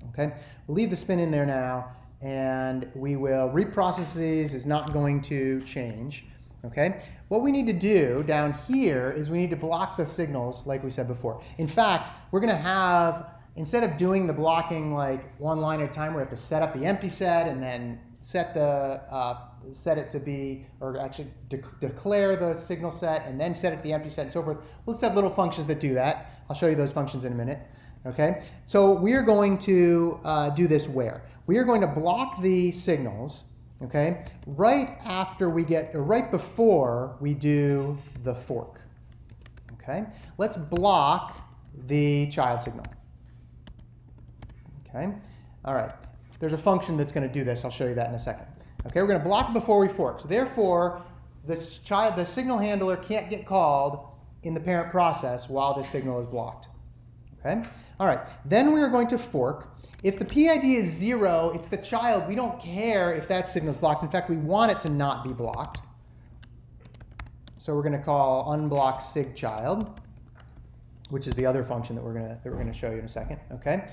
Okay, we'll leave the spin in there now, and we will, reprocesses is not going to change. Okay, what we need to do down here is we need to block the signals like we said before. In fact, we're going to have, instead of doing the blocking like one line at a time, we have to set up the empty set and then set it to be, or actually declare the signal set and then set it to the empty set and so forth. Let's have little functions that do that. I'll show you those functions in a minute. Okay, so we're going to do this where? We are going to block the signals, okay, right before we do the fork. Okay, let's block the child signal. Okay, all right. There's a function that's going to do this. I'll show you that in a second. Okay, we're going to block it before we fork. So therefore, the signal handler can't get called in the parent process while this signal is blocked. Okay? All right, then we are going to fork. If the PID is 0, it's the child. We don't care if that signal is blocked. In fact, we want it to not be blocked. So we're going to call unblock sig child, which is the other function that we're going to show you in a second. Okay?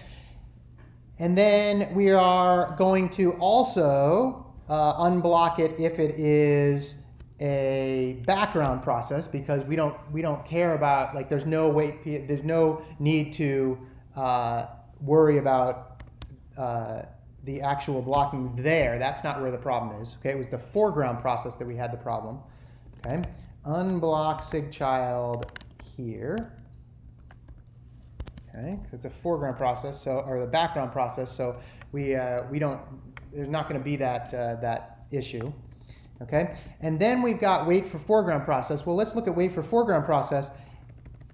And then we are going to also unblock it if it is a background process, because we don't care about, like, there's no need to worry about the actual blocking there. That's not where the problem is. Okay, it was the foreground process that we had the problem. Okay, unblock sig child here. Okay, because it's a foreground process, or the background process, so we don't. There's not going to be that issue. Okay, and then we've got wait for foreground process. Well, let's look at wait for foreground process.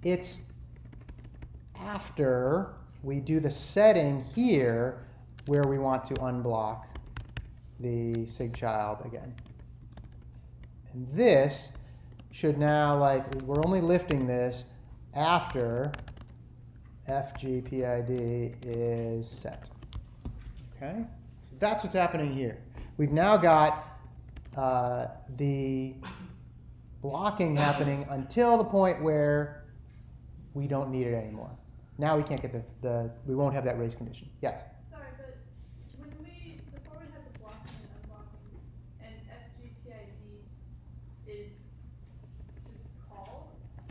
It's after we do the setting here where we want to unblock the sig child again. And this should now, like, we're only lifting this after FGPID is set. Okay, so that's what's happening here. We've now got the blocking happening until the point where we don't need it anymore. Now we can't get we won't have that race condition. Yes? Sorry, but before we had the blocking and unblocking, and FGPID is called,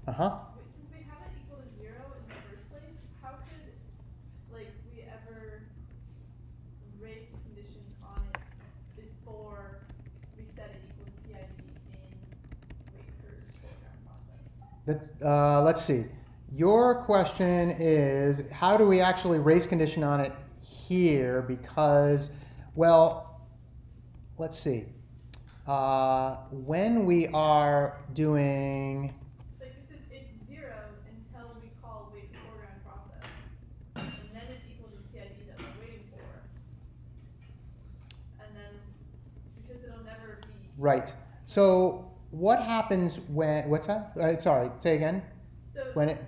Uh-huh. since we have it equal to 0 in the first place, how could, like, we ever raise condition on it before we set it equal to PID in wait for foreground process? Let's see. Your question is, how do we actually race condition on it here? Because, well, let's see. When we are doing... Like, it's 0 until we call wait for foreground process, and then it's equal to PID that we're waiting for, and then, because it'll never be... Right. So what happens when... What's that? Sorry, say again. So When it...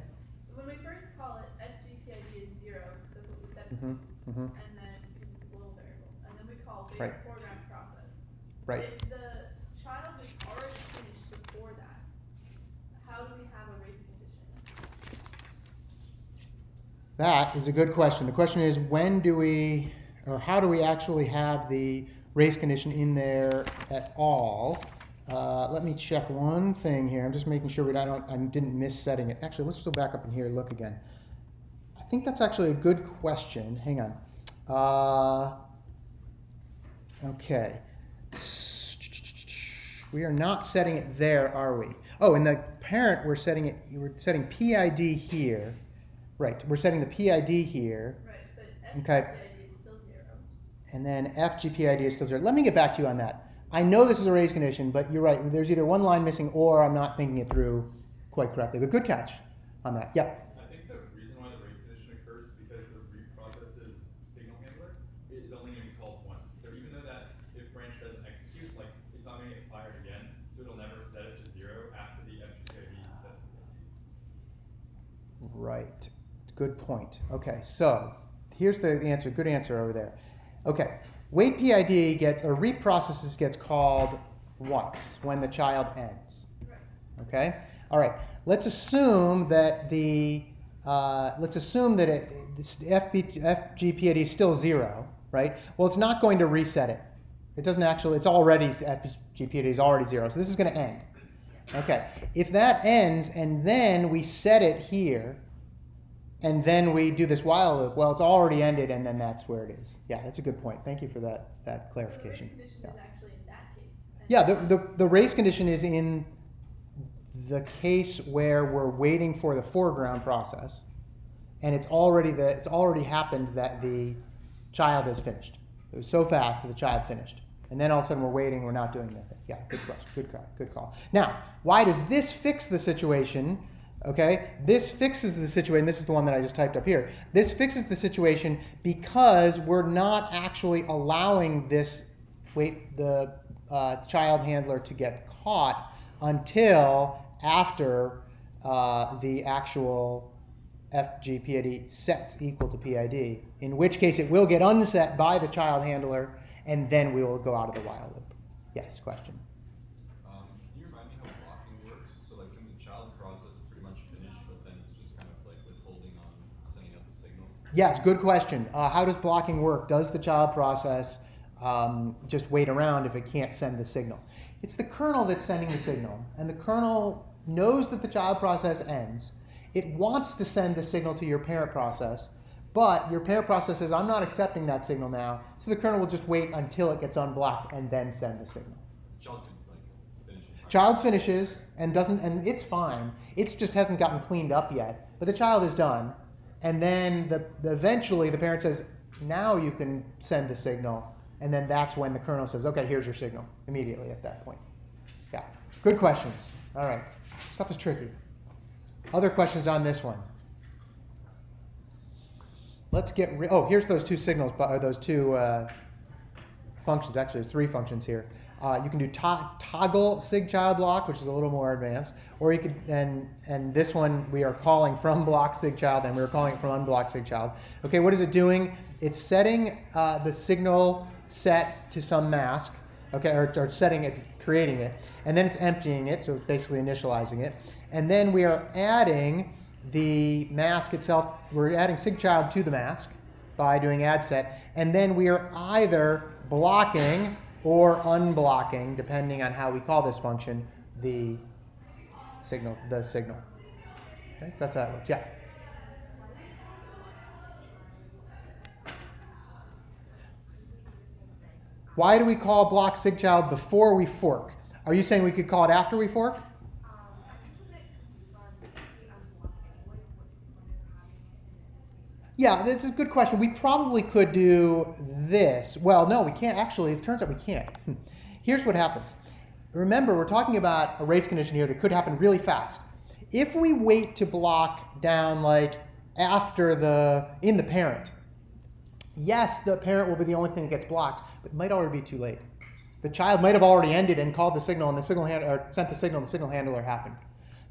when we first call it, FGPID is 0, that's what we set it to, Mhm, mhm. and then, because it's a global variable, and then we call wait Right. for foreground process. Right. If the child is already finished before that, how do we have a race condition? That is a good question. The question is, when do we, or how do we actually have the race condition in there at all? Let me check one thing here. I'm just making sure I didn't miss setting it. Actually, let's go back up in here and look again. I think that's actually a good question. Hang on. Okay. We are not setting it there, are we? Oh, in the parent, we're setting PID here. Right, we're setting the PID here. Right, but Okay. FGPID is still 0. And then FGPID is still 0. Let me get back to you on that. I know this is a race condition, but you're right. There's either one line missing or I'm not thinking it through quite correctly. But good catch on that. Yeah. I think the reason why the race condition occurs is because the reprocess's signal handler is only going to be called once. So even though that if branch doesn't execute, like, it's not going to get fired again, so it'll never set it to 0 after the FGPID is set. Right. Good point. Okay, so here's the answer. Good answer over there. Okay. Wait PID reprocesses gets called once when the child ends. Okay. All right. Let's assume that FGPID is still 0, right? Well, it's not going to reset it. It doesn't actually. FGPID is already 0, so this is going to end. Okay. If that ends and then we set it here, and then we do this while loop, well, it's already ended, and then that's where it is. Yeah, that's a good point. Thank you for that clarification. So the race condition Yeah. is actually in that case. And Yeah, the race condition is in the case where we're waiting for the foreground process, and it's already happened that the child has finished. It was so fast that the child finished, and then all of a sudden we're waiting. We're not doing nothing. Yeah, good question. Good call. Now, why does this fix the situation? Okay, this fixes the situation. This is the one that I just typed up here. This fixes the situation because we're not actually allowing the child handler to get caught until after the actual FG sets equal to PID, in which case it will get unset by the child handler, and then we will go out of the while loop. Yes, question. Can you remind me how blocking works? So like, can the child process pretty much finish, but then it's just kind of like withholding on sending out the signal? Yes, good question. How does blocking work? Does the child process just wait around if it can't send the signal? It's the kernel that's sending the signal, and the kernel knows that the child process ends. It wants to send the signal to your parent process, but your parent process says, I'm not accepting that signal now, so the kernel will just wait until it gets unblocked and then send the signal. Child can like finish it. Child finishes and doesn't, and it's fine. It just hasn't gotten cleaned up yet, but the child is done. And then eventually the parent says, now you can send the signal. And then that's when the kernel says, okay, here's your signal, immediately at that point. Yeah, good questions. All right, stuff is tricky. Other questions on this one? Let's get here's those two signals, those two functions. Actually, there's three functions here. You can do toggle sig child block, which is a little more advanced, or you could, and this one we are calling from block sig child, and we're calling it from unblock sig child. Okay, what is it doing? It's setting the signal set to some mask, okay, or setting it, creating it, and then it's emptying it, so basically initializing it, and then we are adding the mask itself. We're adding sig child to the mask by doing add set, and then we are either blocking or unblocking, depending on how we call this function, the signal. Okay, that's how it works. Yeah. Why do we call block sig child before we fork? Are you saying we could call it after we fork? I'm just a bit confused on if we unblock anyways, what's the point of having it in the state? Yeah, that's a good question. We probably could do this. Well, no, we can't. Actually, it turns out we can't. Here's what happens. Remember, we're talking about a race condition here that could happen really fast. If we wait to block down like after in the parent, yes, the parent will be the only thing that gets blocked, but it might already be too late. The child might have already ended and called the signal, and the signal or sent the signal, and the signal handler happened.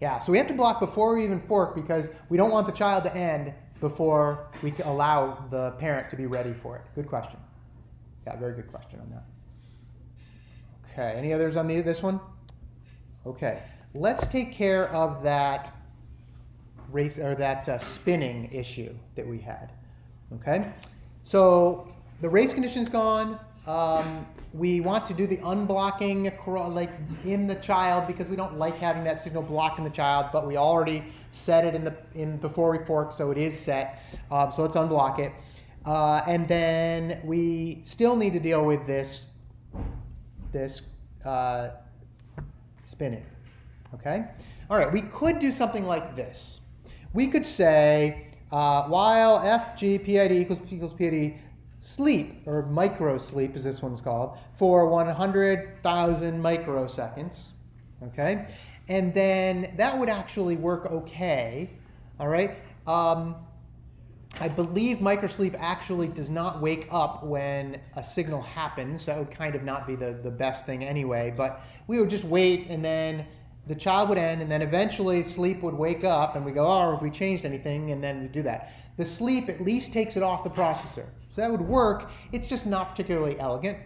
Yeah, so we have to block before we even fork because we don't want the child to end before we can allow the parent to be ready for it. Good question. Yeah, very good question on that. Okay, any others on this one? Okay, let's take care of that race or that spinning issue that we had. Okay, so the race condition is gone. We want to do the unblocking like in the child because we don't like having that signal block in the child, but we already set it in before we fork, so it is set. So let's unblock it, and then we still need to deal with this spinning. Okay. All right. We could do something like this. We could say while FG PID equals PID sleep, or micro sleep as this one's called, for 100,000 microseconds, okay? And then that would actually work okay, all right? I believe microsleep actually does not wake up when a signal happens. That would kind of not be the best thing anyway, but we would just wait and then the child would end and then eventually sleep would wake up and we go, oh, have we changed anything? And then we do that. The sleep at least takes it off the processor. So that would work. It's just not particularly elegant.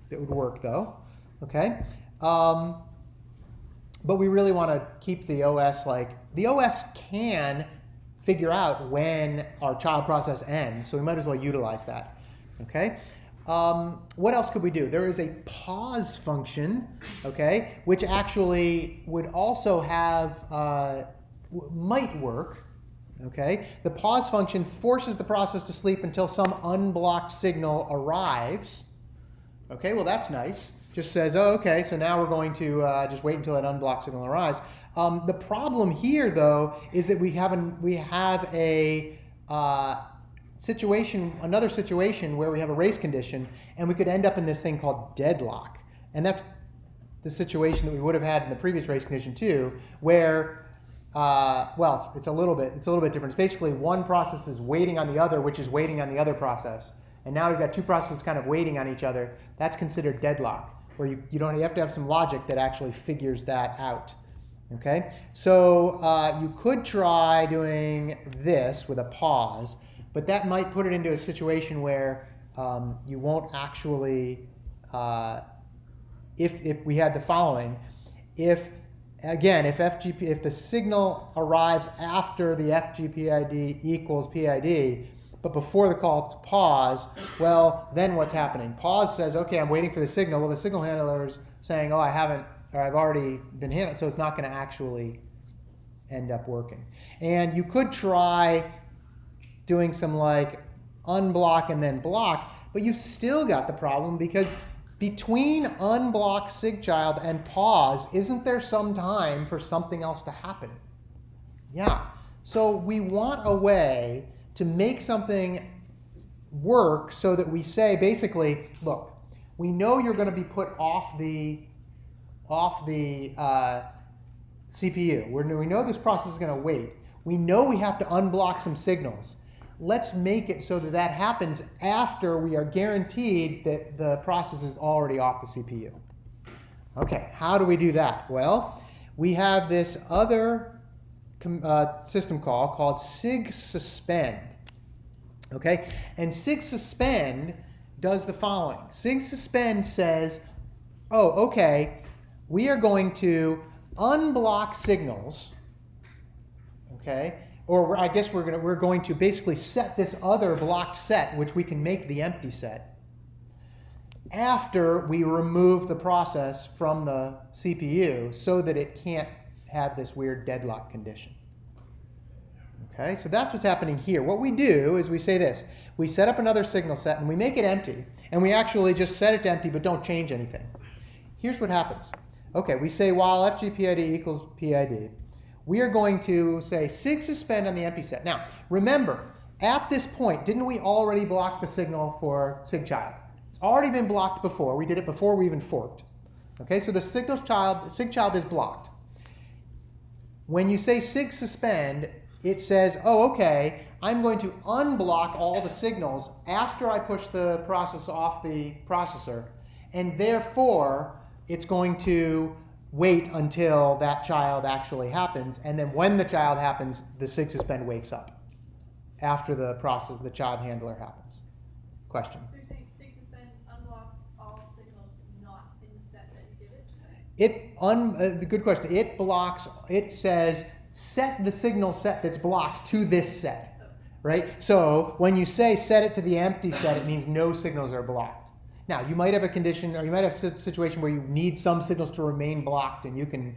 It would work though, okay? But we really want to keep the OS the OS can figure out when our child process ends, so we might as well utilize that, okay? What else could we do? There is a pause function, okay, which actually would also have, might work, okay? The pause function forces the process to sleep until some unblocked signal arrives. Okay, well that's nice. Just says, oh, okay, so now we're going to just wait until an unblocked signal arrives. The problem here, though, is that we have a situation, another situation where we have a race condition, and we could end up in this thing called deadlock. And that's the situation that we would have had in the previous race condition too, where well, it's a little bit different. It's basically one process is waiting on the other, which is waiting on the other process. And now we've got two processes kind of waiting on each other. That's considered deadlock, where you have to have some logic that actually figures that out. Okay, so you could try doing this with a pause, but that might put it into a situation where you won't actually, if we had the following, if the signal arrives after the FGPID equals PID, but before the call to pause, well, then what's happening? Pause says, okay, I'm waiting for the signal. Well, the signal handler is saying, oh, I haven't, or I've already been handled, so it's not going to actually end up working. And you could try doing some like unblock and then block, but you've still got the problem because between unblock SIGCHILD and pause, isn't there some time for something else to happen? Yeah. So we want a way to make something work so that we say basically, look, we know you're going to be put off the CPU. We know this process is going to wait. We know we have to unblock some signals. Let's make it so that that happens after we are guaranteed that the process is already off the CPU. Okay, how do we do that? Well, we have this other system call called SIG_suspend. Okay, and SIG_suspend does the following. SIG_suspend says, oh, okay, we are going to unblock signals, okay, or I guess we're going to basically set this other blocked set, which we can make the empty set, after we remove the process from the CPU so that it can't have this weird deadlock condition. Okay, so that's what's happening here. What we do is we say this. We set up another signal set and we make it empty, and we actually just set it to empty but don't change anything. Here's what happens. Okay, we say while FGPID equals PID, we are going to say SIG_suspend on the empty set. Now, remember, at this point, didn't we already block the signal for SIGCHILD? It's already been blocked before. We did it before we even forked. Okay, so the SIGCHILD is blocked. When you say SIG_suspend, it says, oh, okay, I'm going to unblock all the signals after I push the process off the processor, and therefore, it's going to wait until that child actually happens, and then when the child happens, the SIG_suspend wakes up after the process, the child handler happens. Question? So you're saying SIG_suspend unlocks all signals not in the set that you give it? Good question. It blocks, it says, set the signal set that's blocked to this set, right? So when you say set it to the empty set, it means no signals are blocked. Now, you might have a condition, or you might have a situation where you need some signals to remain blocked, and you can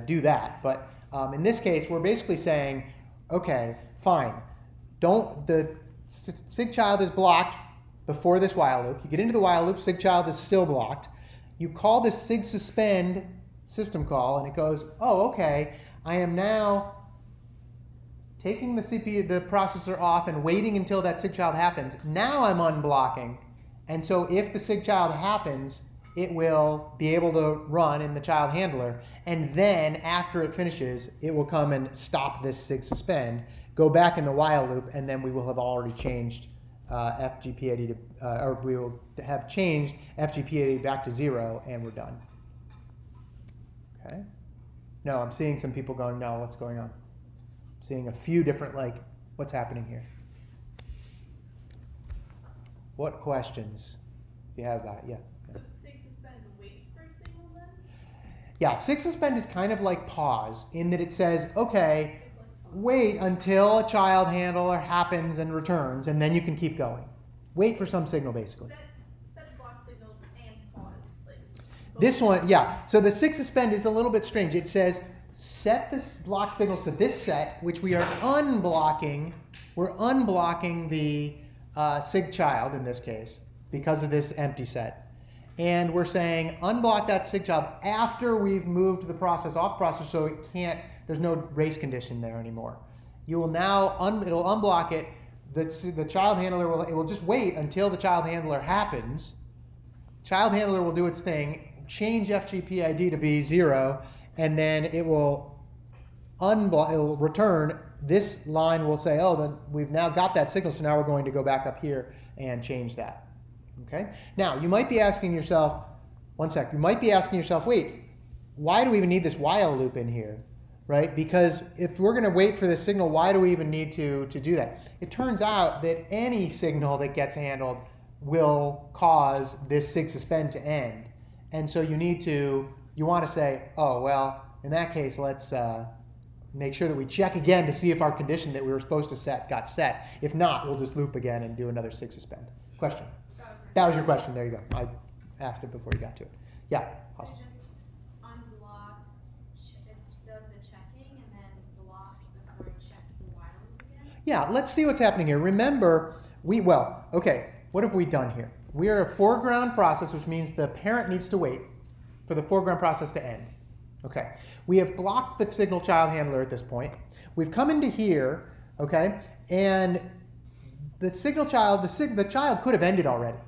do that. But in this case, we're basically saying, okay, fine. The SIGCHILD is blocked before this while loop. You get into the while loop, SIGCHILD is still blocked. You call this SIG_suspend system call, and it goes, oh, okay, I am now taking the CPU, the processor off, and waiting until that SIGCHILD happens. Now I'm unblocking. And so if the SIGCHILD happens, it will be able to run in the child handler. And then after it finishes, it will come and stop this SIG_suspend, go back in the while loop, and then we will have already changed FGPID to, or we will have changed FGPID back to 0, and we're done. Okay? No, I'm seeing some people going, no, what's going on? I'm seeing a few different, like, what's happening here? What questions do you have about it? Yeah. So SIG_suspend waits for a signal then? Yeah, SIG_suspend is kind of like pause in that it says, okay, wait until a child handler happens and returns, and then you can keep going. Wait for some signal, basically. Set block signals and pause. Like, This one, yeah. So the SIG_suspend is a little bit strange. It says set the block signals to this set, which we are unblocking. We're unblocking the SIGCHILD in this case because of this empty set. And we're saying unblock that SIGCHILD after we've moved the process off process so it can't, there's no race condition there anymore. You will now, it'll unblock it. The child handler will just wait until the child handler happens. Child handler will do its thing, change FGPID to be 0, and then it will unblock, it will return. This line will say, oh, then we've now got that signal, so now we're going to go back up here and change that. Okay? Now, you might be asking yourself, one sec, you might be asking yourself, wait, why do we even need this while loop in here, right? Because if we're going to wait for this signal, why do we even need to do that? It turns out that any signal that gets handled will cause this sig suspend to end. And so you want to say, oh, well, in that case, let's make sure that we check again to see if our condition that we were supposed to set got set. If not, we'll just loop again and do another sig suspend. Question? That was your question. There you go. I asked it before you got to it. Yeah. So Awesome. it just unblocks, it does the checking and then blocks before it checks the while loop again? Yeah, let's see what's happening here. Remember, okay, what have we done here? We are a foreground process, which means the parent needs to wait for the foreground process to end. Okay, we have blocked the signal child handler at this point. We've come into here, okay, and the signal child, the child could have ended already,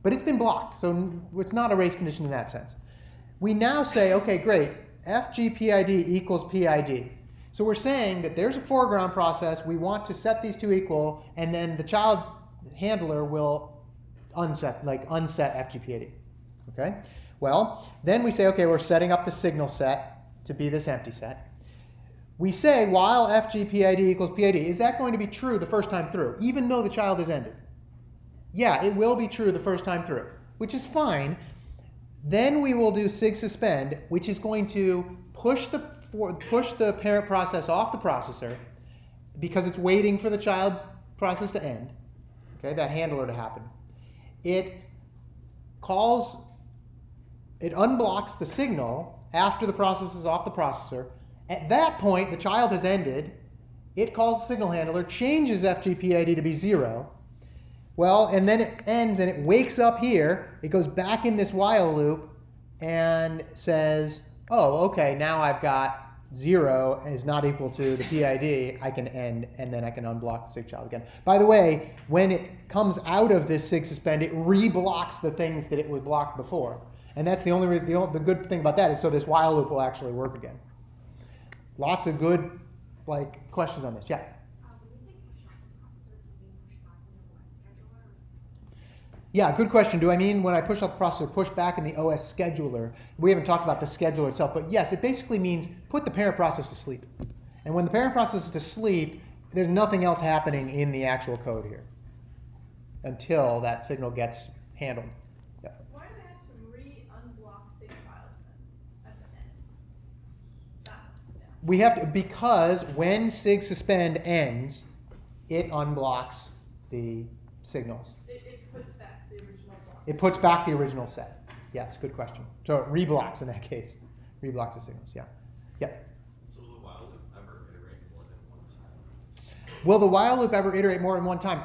but it's been blocked, so it's not a race condition in that sense. We now say, okay, great, FGPID equals PID. So we're saying that there's a foreground process, we want to set these two equal, and then the child handler will unset FGPID, okay? Well, then we say, okay, we're setting up the signal set to be this empty set. We say while FGPID equals PID, is that going to be true the first time through, even though the child has ended? Yeah, it will be true the first time through, which is fine. Then we will do sig suspend, which is going to push the parent process off the processor because it's waiting for the child process to end, okay, that handler to happen. It unblocks the signal after the process is off the processor. At that point, the child has ended. It calls the signal handler, changes FGPID to be 0. Well, and then it ends and it wakes up here. It goes back in this while loop and says, oh, okay, now I've got 0 is not equal to the PID. I can end, and then I can unblock the sig child again. By the way, when it comes out of this sig suspend, it re-blocks the things that it was blocked before. And that's the the good thing about that is so this while loop will actually work again. Lots of good questions on this. Yeah. When you say push off the processor, do you mean push back in the OS scheduler? Yeah, good question. Do I mean when I push off the processor, push back in the OS scheduler? We haven't talked about the scheduler itself, but yes, it basically means put the parent process to sleep. And when the parent process is to sleep, there's nothing else happening in the actual code here until that signal gets handled. Yeah. Why do we have to re-unblock sig child then at the end? We have to, because when sig suspend ends, it unblocks the signals. It puts back the original block. It puts back the original set. Yes, good question. So it reblocks in that case. Reblocks the signals, yeah. Yeah. So will the while loop ever iterate more than one time? Will the while loop ever iterate more than one time?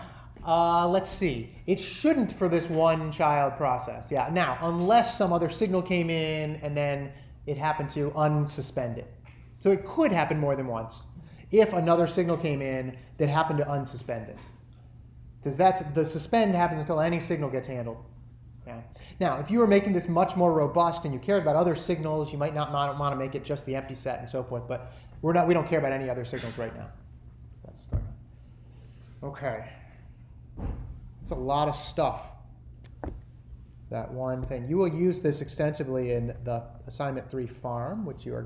Let's see. It shouldn't for this one child process. Yeah. Now, unless some other signal came in and then it happened to unsuspend it. So it could happen more than once if another signal came in that happened to unsuspend this. Because the suspend happens until any signal gets handled. Yeah. Now, if you were making this much more robust and you cared about other signals, you might not want to make it just the empty set and so forth. But we don't care about any other signals right now. That's going on. Okay. It's a lot of stuff. That one thing. You will use this extensively in the assignment 3 farm, which you're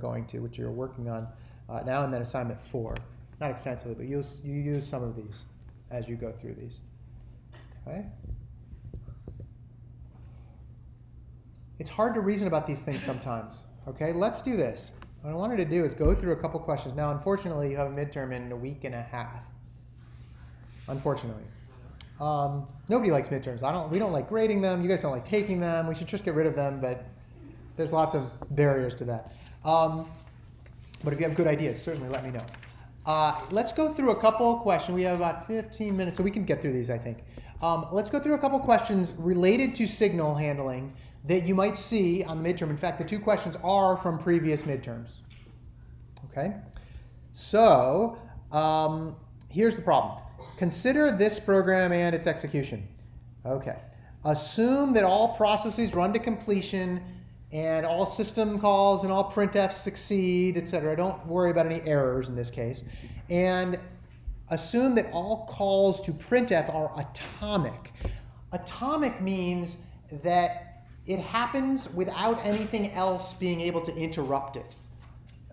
working on now, and then assignment 4. Not extensively, but you use some of these as you go through these. Okay. It's hard to reason about these things sometimes. Okay, let's do this. What I wanted to do is go through a couple questions. Now, unfortunately, you have a midterm in a week and a half. Unfortunately. Nobody likes midterms. We don't like grading them. You guys don't like taking them. We should just get rid of them, but there's lots of barriers to that. But if you have good ideas, certainly let me know. Let's go through a couple questions. We have about 15 minutes, so we can get through these, I think. Let's go through a couple questions related to signal handling that you might see on the midterm. In fact, the 2 questions are from previous midterms. Okay? So, here's the problem. Consider this program and its execution. Okay. Assume that all processes run to completion and all system calls and all printfs succeed, etc. Don't worry about any errors in this case. And assume that all calls to printf are atomic. Atomic means that it happens without anything else being able to interrupt it.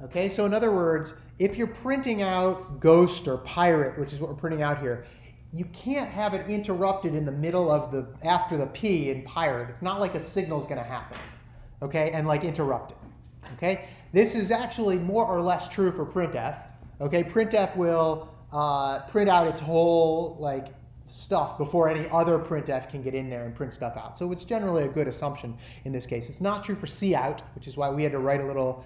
Okay, so in other words, if you're printing out ghost or pirate, which is what we're printing out here, you can't have it interrupted in the middle of after the P in pirate. It's not like a signal is going to happen, okay, and like interrupt it. Okay, this is actually more or less true for printf. Okay, printf will print out its whole like stuff before any other printf can get in there and print stuff out. So it's generally a good assumption in this case. It's not true for cout, which is why we had to write a little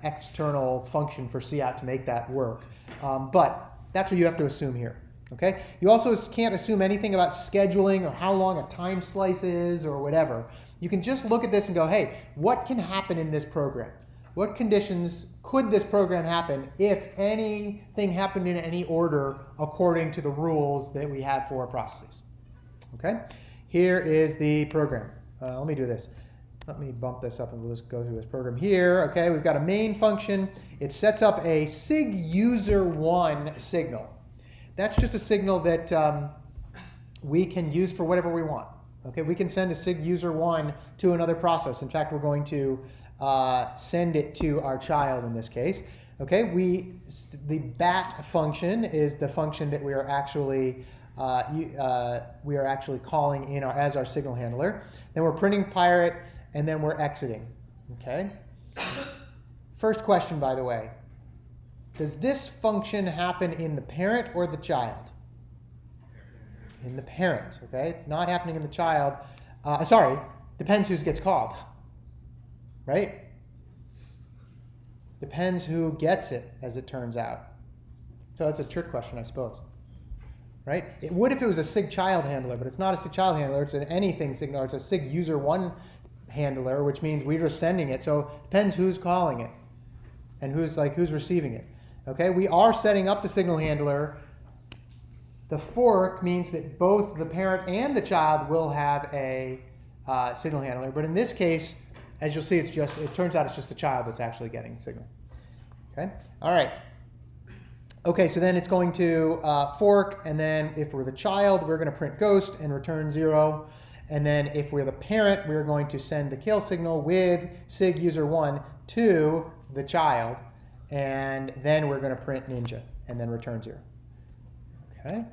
external function for cout to make that work. But that's what you have to assume here. Okay? You also can't assume anything about scheduling or how long a time slice is or whatever. You can just look at this and go, hey, what can happen in this program? What conditions could this program happen if anything happened in any order according to the rules that we have for processes? Okay? Here is the program. Let me do this. Let me bump this up and we'll just go through this program here. Okay, we've got a main function. It sets up a sig user1 signal. That's just a signal that we can use for whatever we want. Okay, we can send a sig user1 to another process. In fact, we're going to send it to our child in this case. Okay, the bat function is the function that we are actually calling in as our signal handler. Then we're printing pirate, and then we're exiting. Okay. First question, by the way. Does this function happen in the parent or the child? In the parent, okay? It's not happening in the child. Sorry, depends who gets called, right? Depends who gets it, as it turns out. So that's a trick question, I suppose, right? It would if it was a sig child handler, but it's not a sig child handler. It's an anything signal. It's a sig user1 handler, which means we're just sending it. So it depends who's calling it and who's receiving it. Okay, we are setting up the signal handler. The fork means that both the parent and the child will have a signal handler, but in this case, as you'll see, it turns out it's just the child that's actually getting the signal. Okay, all right. Okay, so then it's going to fork, and then if we're the child, we're going to print ghost and return 0. And then if we're the parent, we're going to send the kill signal with sig user1 to the child. And then we're going to print ninja and then return 0. Okay?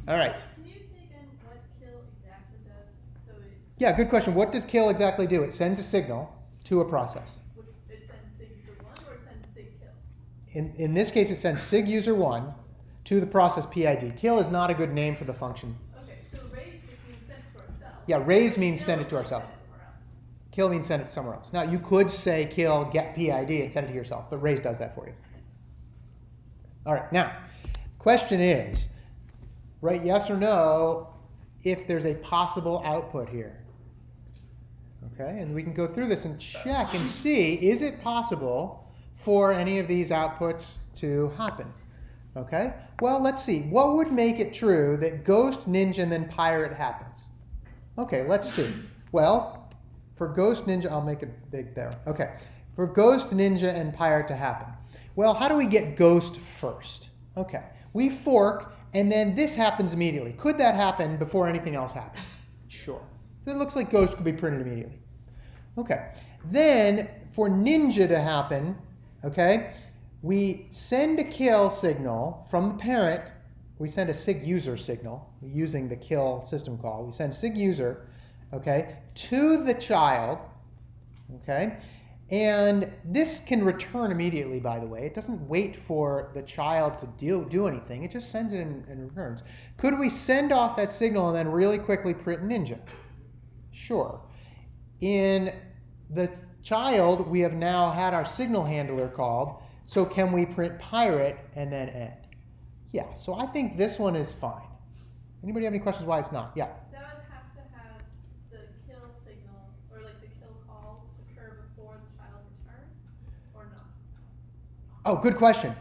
All right. Can you say again what kill exactly does? Yeah, good question. What does kill exactly do? It sends a signal to a process. It sends sig user1 or it sends sig kill? In this case, it sends sig user1 to the process PID. Kill is not a good name for the function. Okay, so raise just means send it to ourselves. Yeah, raise means Kill send it to means ourselves. send it somewhere else. Kill means send it somewhere else. Now, you could say kill get PID and send it to yourself, but raise does that for you. All right, now, question is, right, yes or no, if there's a possible output here. Okay, and we can go through this and check and see, is it possible for any of these outputs to happen? Okay, well, let's see. What would make it true that ghost, ninja, and then pirate happens? Okay, let's see. Well, for ghost, ninja, I'll make it big there. Okay, for ghost, ninja, and pirate to happen. Well, how do we get ghost first? Okay, we fork, and then this happens immediately. Could that happen before anything else happens? Sure. So it looks like ghost could be printed immediately. Okay, then for ninja to happen, okay, we send a kill signal from the parent. We send a sig user signal using the kill system call. We send sig user, okay, to the child, okay, and this can return immediately, by the way. It doesn't wait for the child to do anything. It just sends it and returns. Could we send off that signal and then really quickly print ninja? Sure. In the child, we have now had our signal handler called, so can we print pirate and then end? Yeah, so I think this one is fine. Anybody have any questions why it's not? Yeah. That would have to have the kill signal, or like the kill call, occur before the child return, or not? Oh, good question.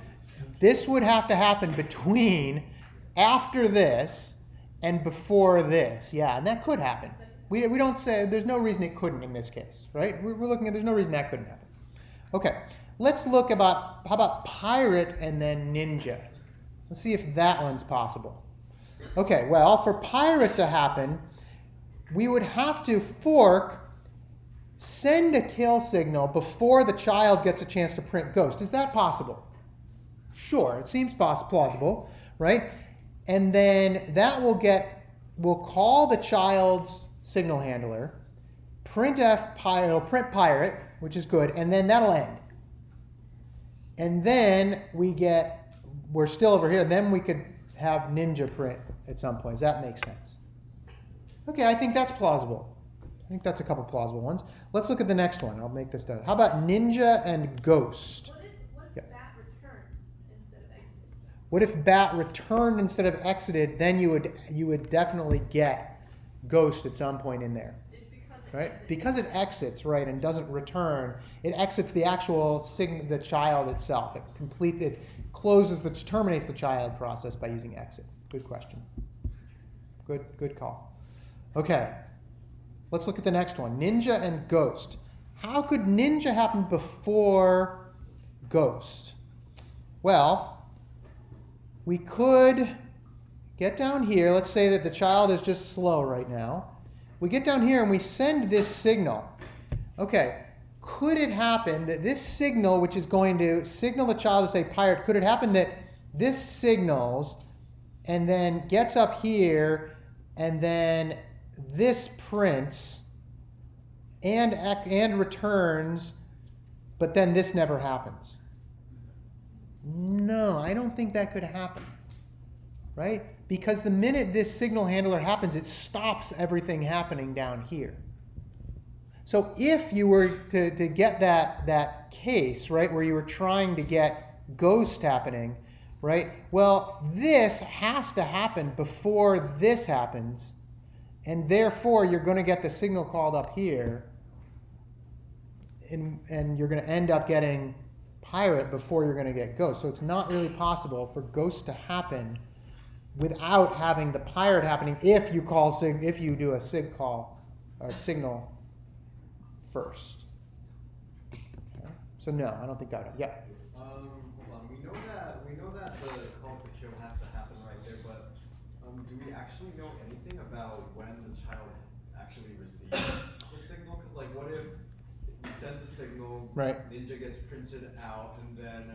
This would have to happen between after this and before this. Yeah, and that could happen. We don't say, there's no reason it couldn't in this case, right? We're looking at, there's no reason that couldn't happen. Okay, let's look how about pirate and then ninja? Let's see if that one's possible. Okay, well, for pirate to happen, we would have to fork send a kill signal before the child gets a chance to print ghost. Is that possible? Sure, it seems plausible, right? And then that will call the child's signal handler, print pirate, which is good, and then that'll end. And then we're still over here, then we could have Ninja print at some point. Does that make sense? Okay, I think that's plausible. I think that's a couple plausible ones. Let's look at the next one. I'll make this done. How about Ninja and Ghost? What if bat returned instead of exited? What if bat returned instead of exited? Then you would definitely get Ghost at some point in there. It's because it Right? exits. Because it exits, right, and doesn't return, it exits the actual the child itself. It terminates the child process by using exit. Good question. Good call. Okay. Let's look at the next one. Ninja and Ghost. How could Ninja happen before Ghost? Well, we could get down here. Let's say that the child is just slow right now. We get down here and we send this signal. Okay, could it happen that this signal, which is going to signal the child to say pirate, could it happen that this signals and then gets up here and then this prints and returns, but then this never happens? No, I don't think that could happen, right? Because the minute this signal handler happens, it stops everything happening down here. So if you were to get that case, right, where you were trying to get ghost happening, right, well, this has to happen before this happens, and therefore you're going to get the signal called up here, and you're going to end up getting pirate before you're going to get ghost. So it's not really possible for ghost to happen without having the pirate happening if you do a sig call or signal first. Okay. So no, I don't think that would. Yeah. Hold on. We know that the call to kill has to happen right there, but do we actually know anything about when the child actually receives the signal? Because like, what if you send the signal, right, Ninja gets printed out, and then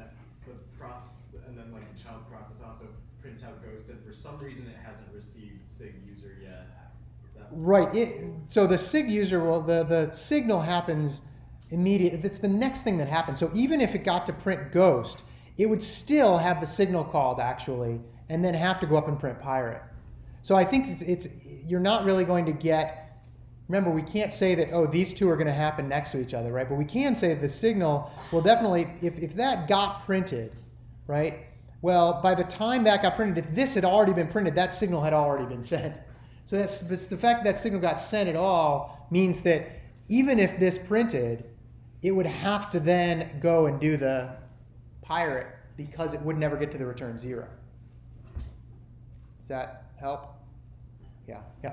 like the child process also prints out ghost, and for some reason it hasn't received sig user yet. Is that right? So the sig user the signal happens immediately. It's the next thing that happens. So even if it got to print ghost, it would still have the signal called actually, and then have to go up and print pirate. So I think you're not really going to get. Remember, we can't say that, oh, these two are going to happen next to each other, right? But we can say that the signal will definitely, if that got printed, right? Well, by the time that got printed, if this had already been printed, that signal had already been sent. So that's the fact that signal got sent at all means that even if this printed, it would have to then go and do the pirate because it would never get to the return 0. Does that help? Yeah. The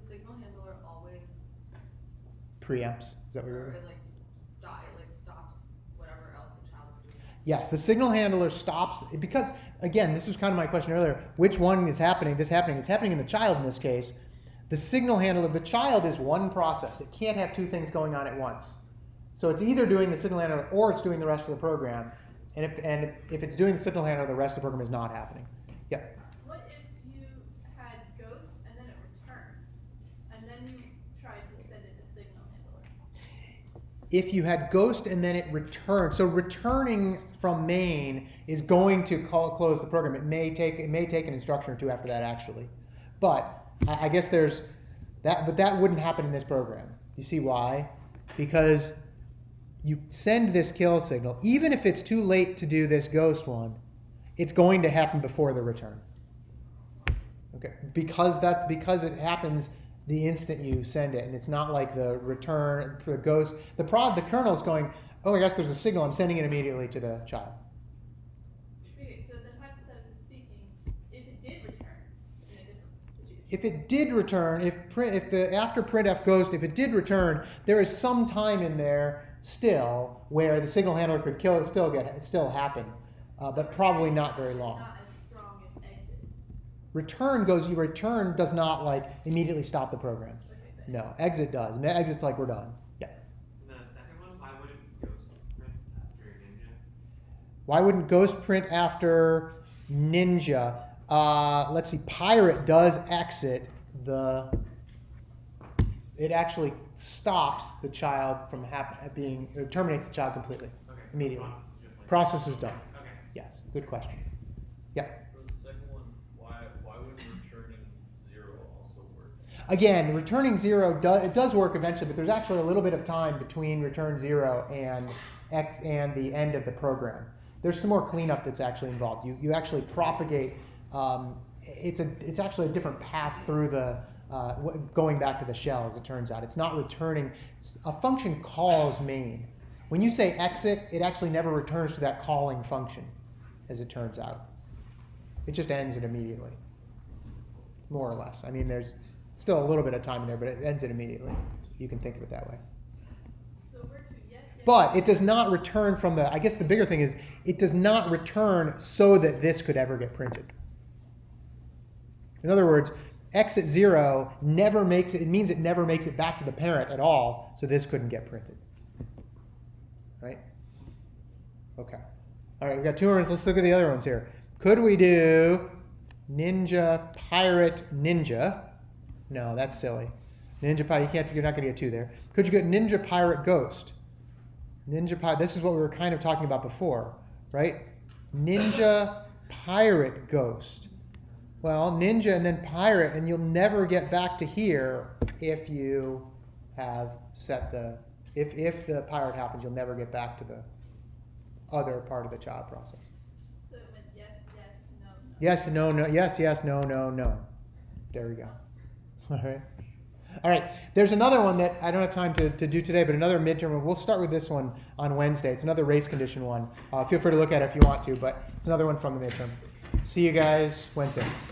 signal handler always Preempts. Is that what you're stops whatever else the child is doing. Yes, the signal handler stops because, again, this was kind of my question earlier. Which one is happening? It's happening in the child in this case. The signal handler, the child is one process. It can't have two things going on at once. So it's either doing the signal handler or it's doing the rest of the program. And if it's doing the signal handler, the rest of the program is not happening. Yeah. What if you had ghost and then it returned, and then you tried to send it to signal handler? If you had ghost and then it returned, so returning from main is going to close the program. It may take an instruction or two after that actually, but I guess there's that. But that wouldn't happen in this program. You see why? Because you send this kill signal, even if it's too late to do this ghost one, it's going to happen before the return. Okay, because it happens the instant you send it, and it's not like the return for the ghost. The kernel is going, oh my gosh, there's a signal. I'm sending it immediately to the child. Okay, so then hypothetically speaking, if it did return in a different situation. If it did return, after printf ghost, if it did return, there is some time in there still where the signal handler could still happen, but probably not very long. Not as strong as exit. Return does not like immediately stop the program. Okay, but No, exit does. Exit's like we're done. Yeah. Why wouldn't ghost print after ninja? Let's see, pirate does exit the. It actually stops the child from terminates the child completely, Okay, so immediately. the process is just like. Process is done. Okay. Yes, good question. Yeah. For the second one, why wouldn't returning 0 also work? Again, returning 0 does work eventually, but there's actually a little bit of time between return 0 and the end of the program. There's some more cleanup that's actually involved. You actually propagate. It's actually a different path through the going back to the shell, as it turns out. It's not returning. A function calls main. When you say exit, it actually never returns to that calling function, as it turns out. It just ends it immediately, more or less. I mean, there's still a little bit of time in there, but it ends it immediately. You can think of it that way. So we're to yes, yes. But it does not return from the, I guess the bigger thing is, it does not return so that this could ever get printed. In other words, exit 0 never makes it means it never makes it back to the parent at all, so this couldn't get printed. Right? Okay. All right, we've got 2 more minutes. Let's look at the other ones here. Could we do ninja, pirate, ninja? No, that's silly. Ninja pirate, you're not going to get 2 there. Could you get ninja, pirate, ghost? Ninja pirate, this is what we were kind of talking about before, right? Ninja, pirate, ghost. Well, ninja and then pirate, and you'll never get back to here if you have set the, if the pirate happens, you'll never get back to the other part of the child process. So it went yes, yes, no, no. Yes, no, no, yes, yes, no, no, no. There we go. All right. All right. There's another one that I don't have time to do today, but another midterm one. We'll start with this one on Wednesday. It's another race condition one. Feel free to look at it if you want to, but it's another one from the midterm. See you guys Wednesday.